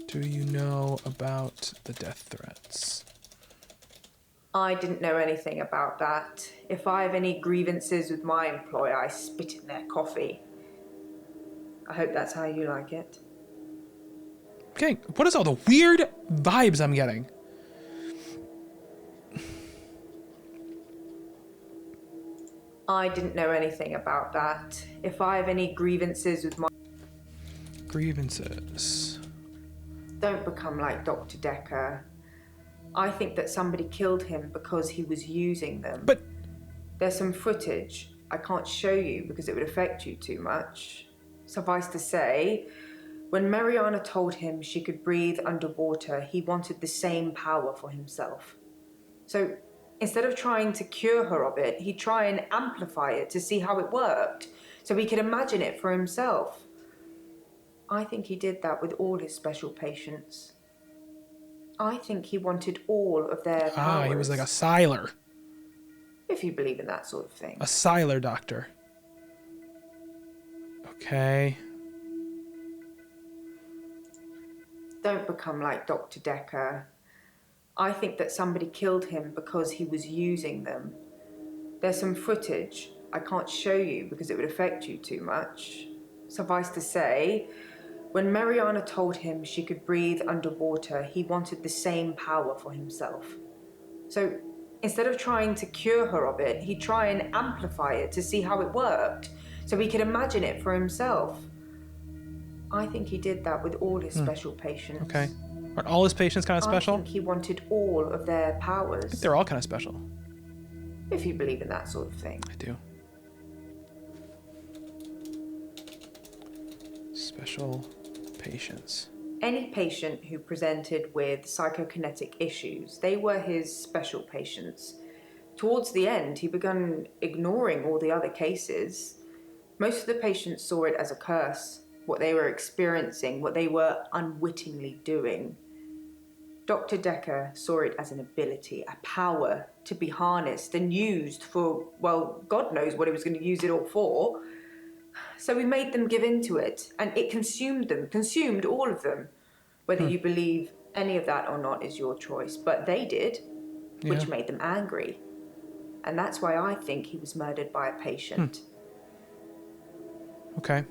Do you know about the death threats? I didn't know anything about that. If I have any grievances with my employer, I spit in their coffee. I hope that's how you like it. Okay, what is all the weird vibes I'm getting? I didn't know anything about that. If I have any grievances with my... Grievances. Don't become like Dr. Dekker. I think that somebody killed him because he was using them. But... There's some footage I can't show you because it would affect you too much. Suffice to say, when Mariana told him she could breathe underwater, he wanted the same power for himself. So instead of trying to cure her of it, he'd try and amplify it to see how it worked, so he could imagine it for himself. I think he did that with all his special patients. I think he wanted all of their powers. Ah, he was like a siler. If you believe in that sort of thing. A siler doctor. Okay. Don't become like Dr. Dekker. I think that somebody killed him because he was using them. There's some footage I can't show you because it would affect you too much. Suffice to say, when Mariana told him she could breathe underwater, he wanted the same power for himself. So instead of trying to cure her of it, he'd try and amplify it to see how it worked, so he could imagine it for himself. I think he did that with all his special patients. Okay. Are all his patients kind of special? I think he wanted all of their powers. I think they're all kind of special. If you believe in that sort of thing. I do. Special patients. Any patient who presented with psychokinetic issues, they were his special patients. Towards the end, he began ignoring all the other cases. Most of the patients saw it as a curse, what they were experiencing, what they were unwittingly doing. Dr. Dekker saw it as an ability, a power to be harnessed and used for, well, God knows what he was going to use it all for. So we made them give in to it, and it consumed them, consumed all of them. Whether you believe any of that or not is your choice, but they did, which made them angry. And that's why I think he was murdered by a patient. Okay.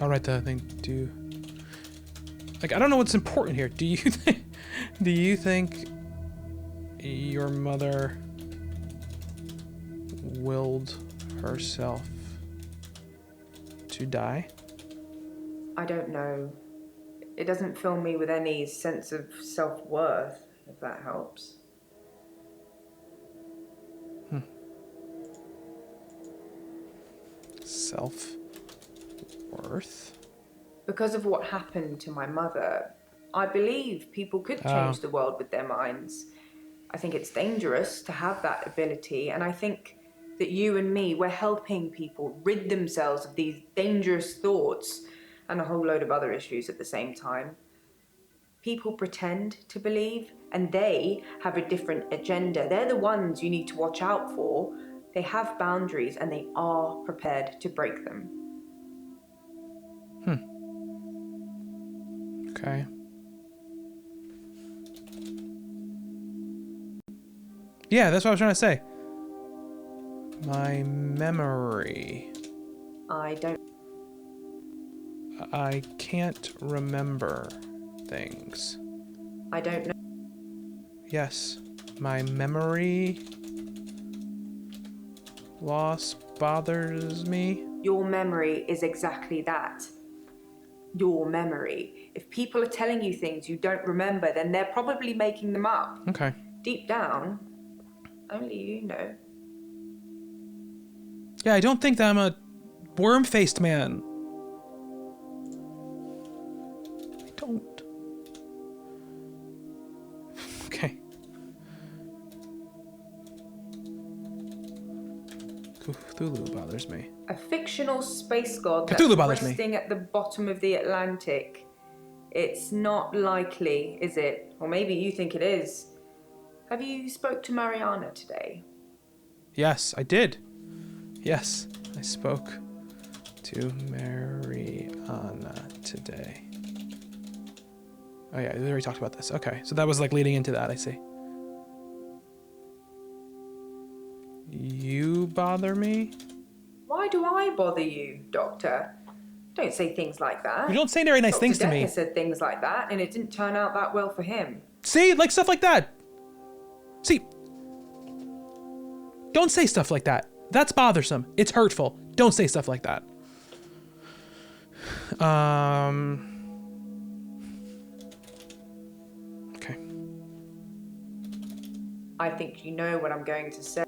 I'll write the thing. I don't know what's important here. Do you think your mother willed herself to die? I don't know. It doesn't fill me with any sense of self-worth, if that helps. Self-worth? Because of what happened to my mother, I believe people could change the world with their minds. I think it's dangerous to have that ability, and I think that you and me, we're helping people rid themselves of these dangerous thoughts and a whole load of other issues at the same time. People pretend to believe, and they have a different agenda. They're the ones you need to watch out for. They have boundaries, and they are prepared to break them. Okay. Yeah, that's what I was trying to say. My memory. I can't remember things. I don't know. Yes, my memory loss bothers me. Your memory is exactly that. Your memory. If people are telling you things you don't remember, then they're probably making them up. Okay. Deep down, only you know. Yeah, I don't think that I'm a worm-faced man. I don't. Okay. Cthulhu bothers me. A fictional space god Cthulhu that's bothers me. resting at the bottom of the Atlantic. It's not likely, is it? Or maybe you think it is. Have you spoke to Mariana today? Yes, I did. Yes, I spoke to Mariana today. Oh yeah, we already talked about this. Okay, so that was like leading into that, I see. You bother me? Why do I bother you, Doctor? Don't say things like that. You don't say very nice Dr. things to me. Dekker said things like that, and it didn't turn out that well for him. See, like stuff like that. See, don't say stuff like that. That's bothersome. It's hurtful. Don't say stuff like that. Okay. I think you know what I'm going to say.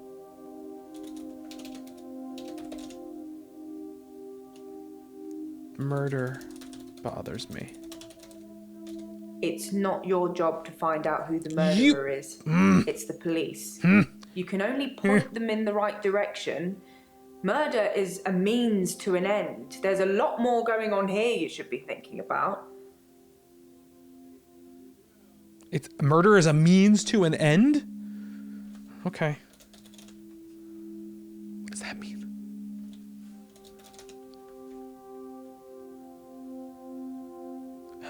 Murder bothers me. It's not your job to find out who the murderer is. It's the police. You can only point them in the right direction. Murder is a means to an end. There's a lot more going on here you should be thinking about. It's murder is a means to an end? Okay. What does that mean?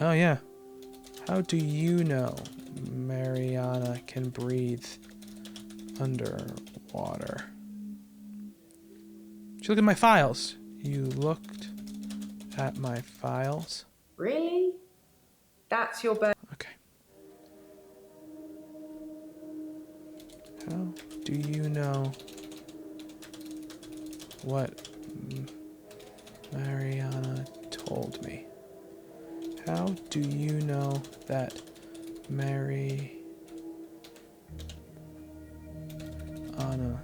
Oh yeah. How do you know Mariana can breathe underwater? Did you look at my files? You looked at my files? Really? That's your burn. Okay. How do you know what Mariana told me? How do you know that Mariana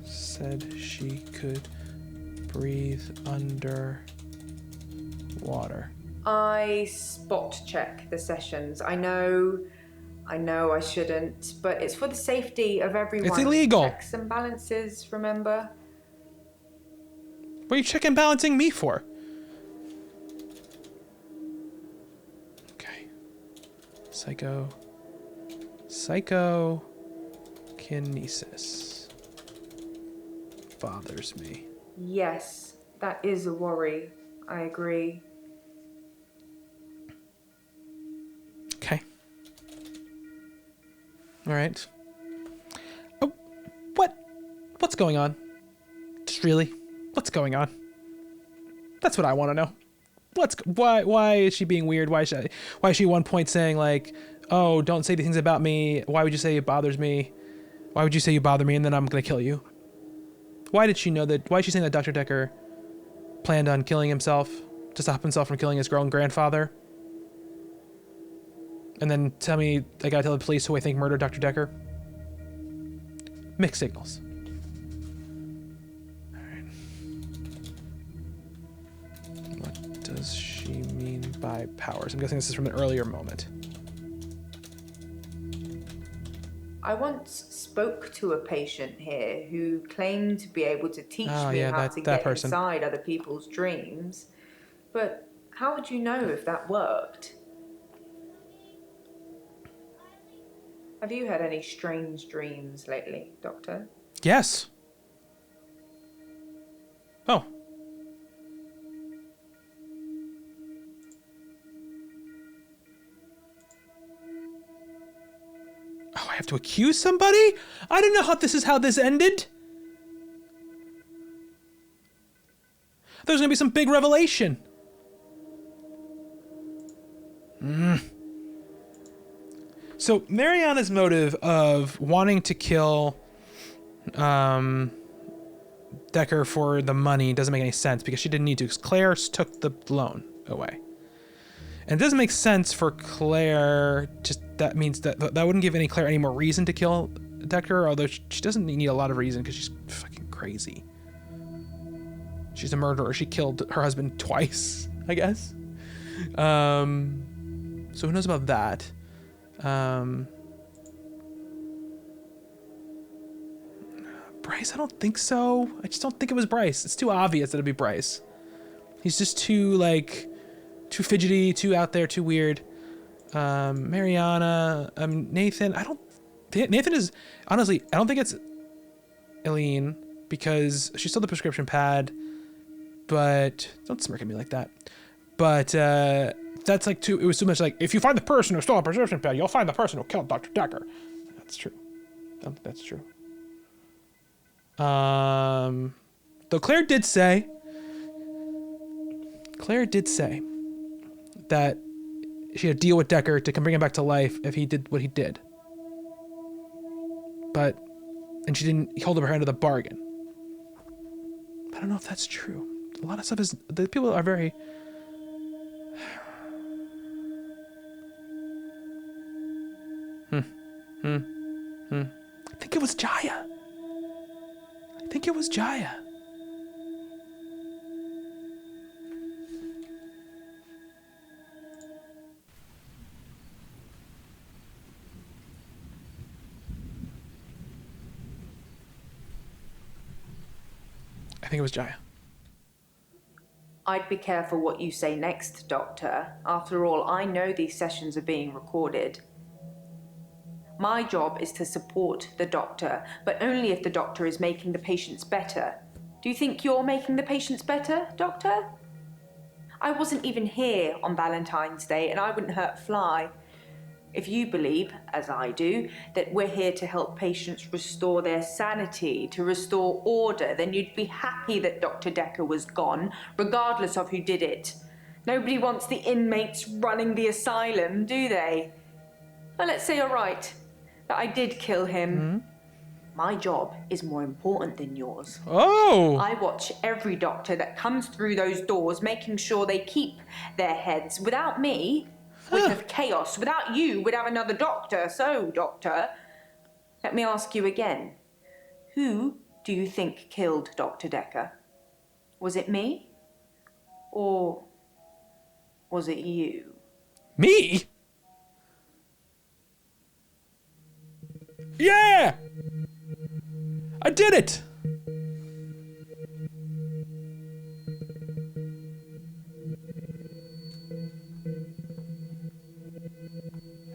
said she could breathe under water? I spot check the sessions. I know I shouldn't, but it's for the safety of everyone. It's illegal. Checks and balances, remember? What are you check and balancing me for? Okay. Psychokinesis bothers me. Yes, that is a worry. I agree. Okay. All right. Oh, what's going on? Just really, what's going on? That's what I want to know. Why is she being weird? Why is she at one point saying like, oh, don't say these things about me. Why would you say it bothers me? Why would you say you bother me and then I'm gonna kill you? Why did she know that? Why is she saying that Dr. Dekker planned on killing himself to stop himself from killing his grown grandfather? And then tell me I gotta tell the police who I think murdered Dr. Dekker? Mixed signals. Alright. What does she mean by powers? I'm guessing this is from an earlier moment. I once spoke to a patient here who claimed to be able to teach me how to get person. inside other people's dreams. But how would you know if that worked? Have you had any strange dreams lately, Doctor? Yes. Oh. Oh, I have to accuse somebody? I don't know how this is how this ended. There's gonna be some big revelation. So Mariana's motive of wanting to kill Dekker for the money doesn't make any sense because she didn't need to, because Claire took the loan away. And it doesn't make sense for Claire, just that means that wouldn't give Claire any more reason to kill Dekker, although she doesn't need a lot of reason because she's fucking crazy. She's a murderer. She killed her husband twice, I guess. So who knows about that? Bryce, I don't think so. I just don't think it was Bryce. It's too obvious that it'd be Bryce. He's just too fidgety, too out there, too weird. Mariana, Nathan. Nathan is, honestly, I don't think it's Eileen because she stole the prescription pad, but don't smirk at me like that. But, that's it was too much like, if you find the person who stole a prescription pad, you'll find the person who killed Dr. Dekker. That's true. I don't think that's true. Though Claire did say that she had to deal with Dekker to bring him back to life if he did what he did. And she didn't hold up her end of the bargain. I don't know if that's true. A lot of stuff is, the people are very... I think it was Jaya. I'd be careful what you say next, Doctor. After all, I know these sessions are being recorded. My job is to support the doctor, but only if the doctor is making the patients better. Do you think you're making the patients better, Doctor? I wasn't even here on Valentine's Day, and I wouldn't hurt a fly. If you believe, as I do, that we're here to help patients restore their sanity, to restore order, then you'd be happy that Dr. Dekker was gone, regardless of who did it. Nobody wants the inmates running the asylum, do they? Well, let's say you're right, that I did kill him. Mm-hmm. My job is more important than yours. Oh! I watch every doctor that comes through those doors, making sure they keep their heads. Without me, we'd have chaos. Without you, we'd have another doctor. So, Doctor, let me ask you again. Who do you think killed Dr. Dekker? Was it me? Or was it you? Me? Yeah! I did it!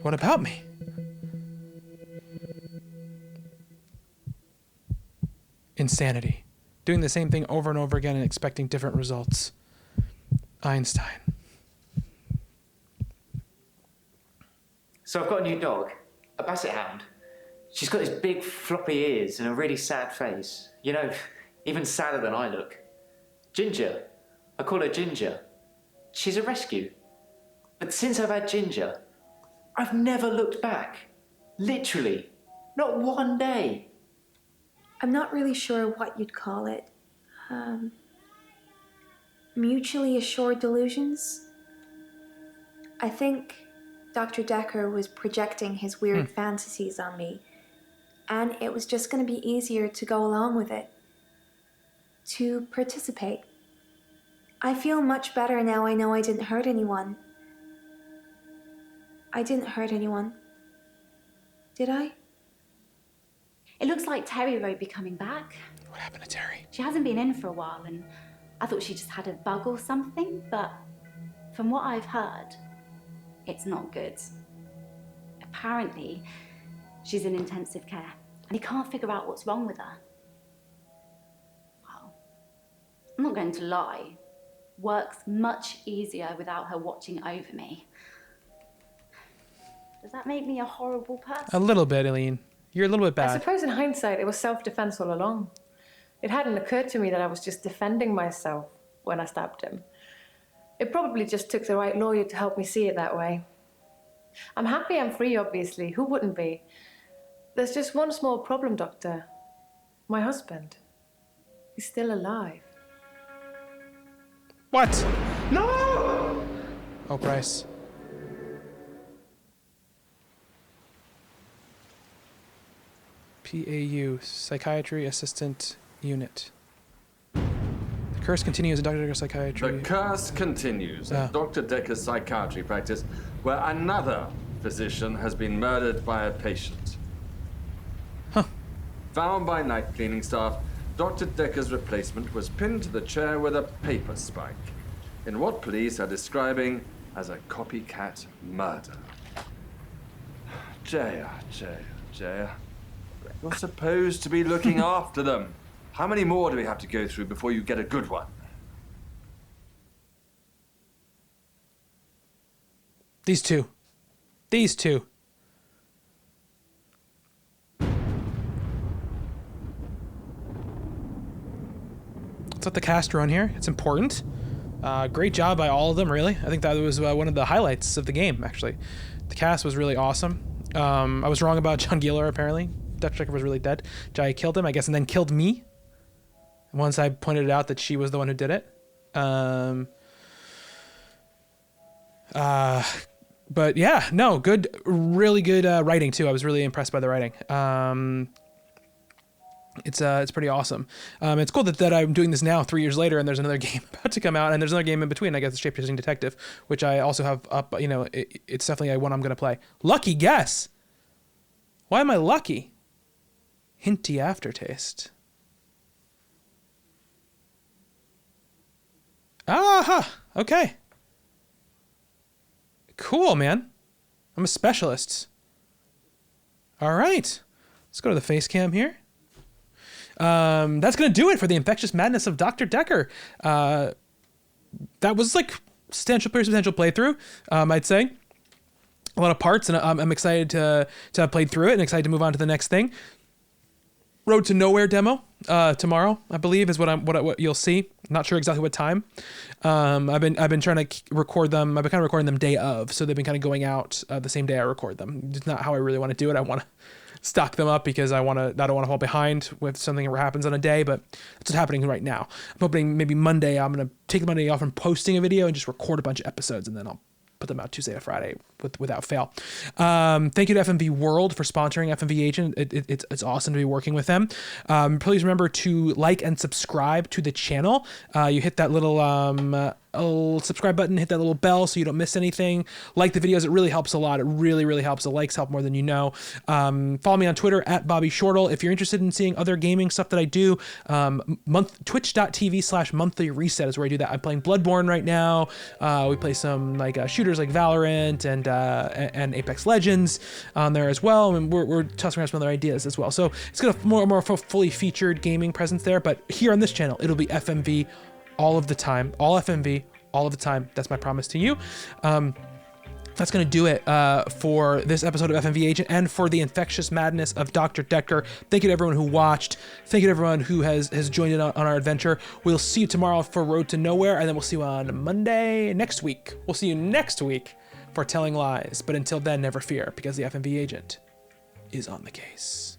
What about me? Insanity. Doing the same thing over and over again and expecting different results. Einstein. So I've got a new dog, a basset hound. She's got these big floppy ears and a really sad face. You know, even sadder than I look. Ginger. I call her Ginger. She's a rescue. But since I've had Ginger, I've never looked back. Literally. Not one day. I'm not really sure what you'd call it. Mutually assured delusions? I think Dr. Dekker was projecting his weird fantasies on me, and it was just going to be easier to go along with it. To participate. I feel much better now I know I didn't hurt anyone. I didn't hurt anyone. Did I? It looks like Terry won't be coming back. What happened to Terry? She hasn't been in for a while, and I thought she just had a bug or something, but from what I've heard, it's not good. Apparently, she's in intensive care, and he can't figure out what's wrong with her. Well, I'm not going to lie. Works much easier without her watching over me. Does that make me a horrible person? A little bit, Eileen. You're a little bit I bad. suppose in hindsight, it was self-defense all along. It hadn't occurred to me that I was just defending myself when I stabbed him. It probably just took the right lawyer to help me see it that way. I'm happy I'm free, obviously. Who wouldn't be? There's just one small problem, Doctor. My husband. He's still alive. What? No! Oh, Bryce. PAU, Psychiatry Assistant Unit. The curse continues in Dr. Dekker's psychiatry. The curse continues at Dr. Dekker's psychiatry practice, where another physician has been murdered by a patient. Huh. Found by night cleaning staff, Dr. Dekker's replacement was pinned to the chair with a paper spike, in what police are describing as a copycat murder. Jaya. You're supposed to be looking after them. How many more do we have to go through before you get a good one? These two. Let's let the cast run here. It's important. Great job by all of them, really. I think that was one of the highlights of the game, actually. The cast was really awesome. I was wrong about John Gieler, apparently. Dr. Dekker was really dead. Jai killed him, I guess, and then killed me. Once I pointed out that she was the one who did it. But yeah, no, good, really good writing too. I was really impressed by the writing. It's pretty awesome. It's cool that I'm doing this now 3 years later, and there's another game about to come out, and there's another game in between. I guess the Shape-Shifting Detective, which I also have up. You know, it's definitely one I'm gonna play. Lucky guess. Why am I lucky? Hinty aftertaste. Aha! Okay. Cool, man. I'm a specialist. All right. Let's go to the face cam here. That's going to do it for the Infectious Madness of Dr. Dekker. That was like pretty substantial playthrough, I'd say. A lot of parts, and I'm excited to have played through it and excited to move on to the next thing. Road to Nowhere demo tomorrow, I believe, is what you'll see. Not sure exactly what time. I've been trying to record them. I've been kind of recording them day of, so they've been kind of going out the same day I record them. It's not how I really want to do it. I want to stock them up because I don't want to fall behind with something that happens on a day, but that's what's happening right now. I'm hoping maybe Monday I'm gonna take the Monday off from posting a video and just record a bunch of episodes, and then I'll put them out Tuesday or Friday without fail. Thank you to FMV World for sponsoring FMV Agent. It's awesome to be working with them. Please remember to like and subscribe to the channel. You hit that little subscribe button, hit that little bell so you don't miss anything. Like the videos, it really helps a lot. It really, really helps. The likes help more than you know. Follow me on Twitter at Bobby Shortle. If you're interested in seeing other gaming stuff that I do, twitch.tv/monthly reset is where I do that. I'm playing Bloodborne right now. We play some shooters like Valorant and Apex Legends on there as well. And we're tossing around some other ideas as well. So it's got a more fully featured gaming presence there. But here on this channel, it'll be FMV all of the time, all FMV, all of the time. That's my promise to you. That's going to do it for this episode of FMV Agent and for the Infectious Madness of Dr. Dekker. Thank you to everyone who watched. Thank you to everyone who has joined in on our adventure. We'll see you tomorrow for Road to Nowhere, and then we'll see you on Monday next week. We'll see you next week for Telling Lies. But until then, never fear, because the FMV Agent is on the case.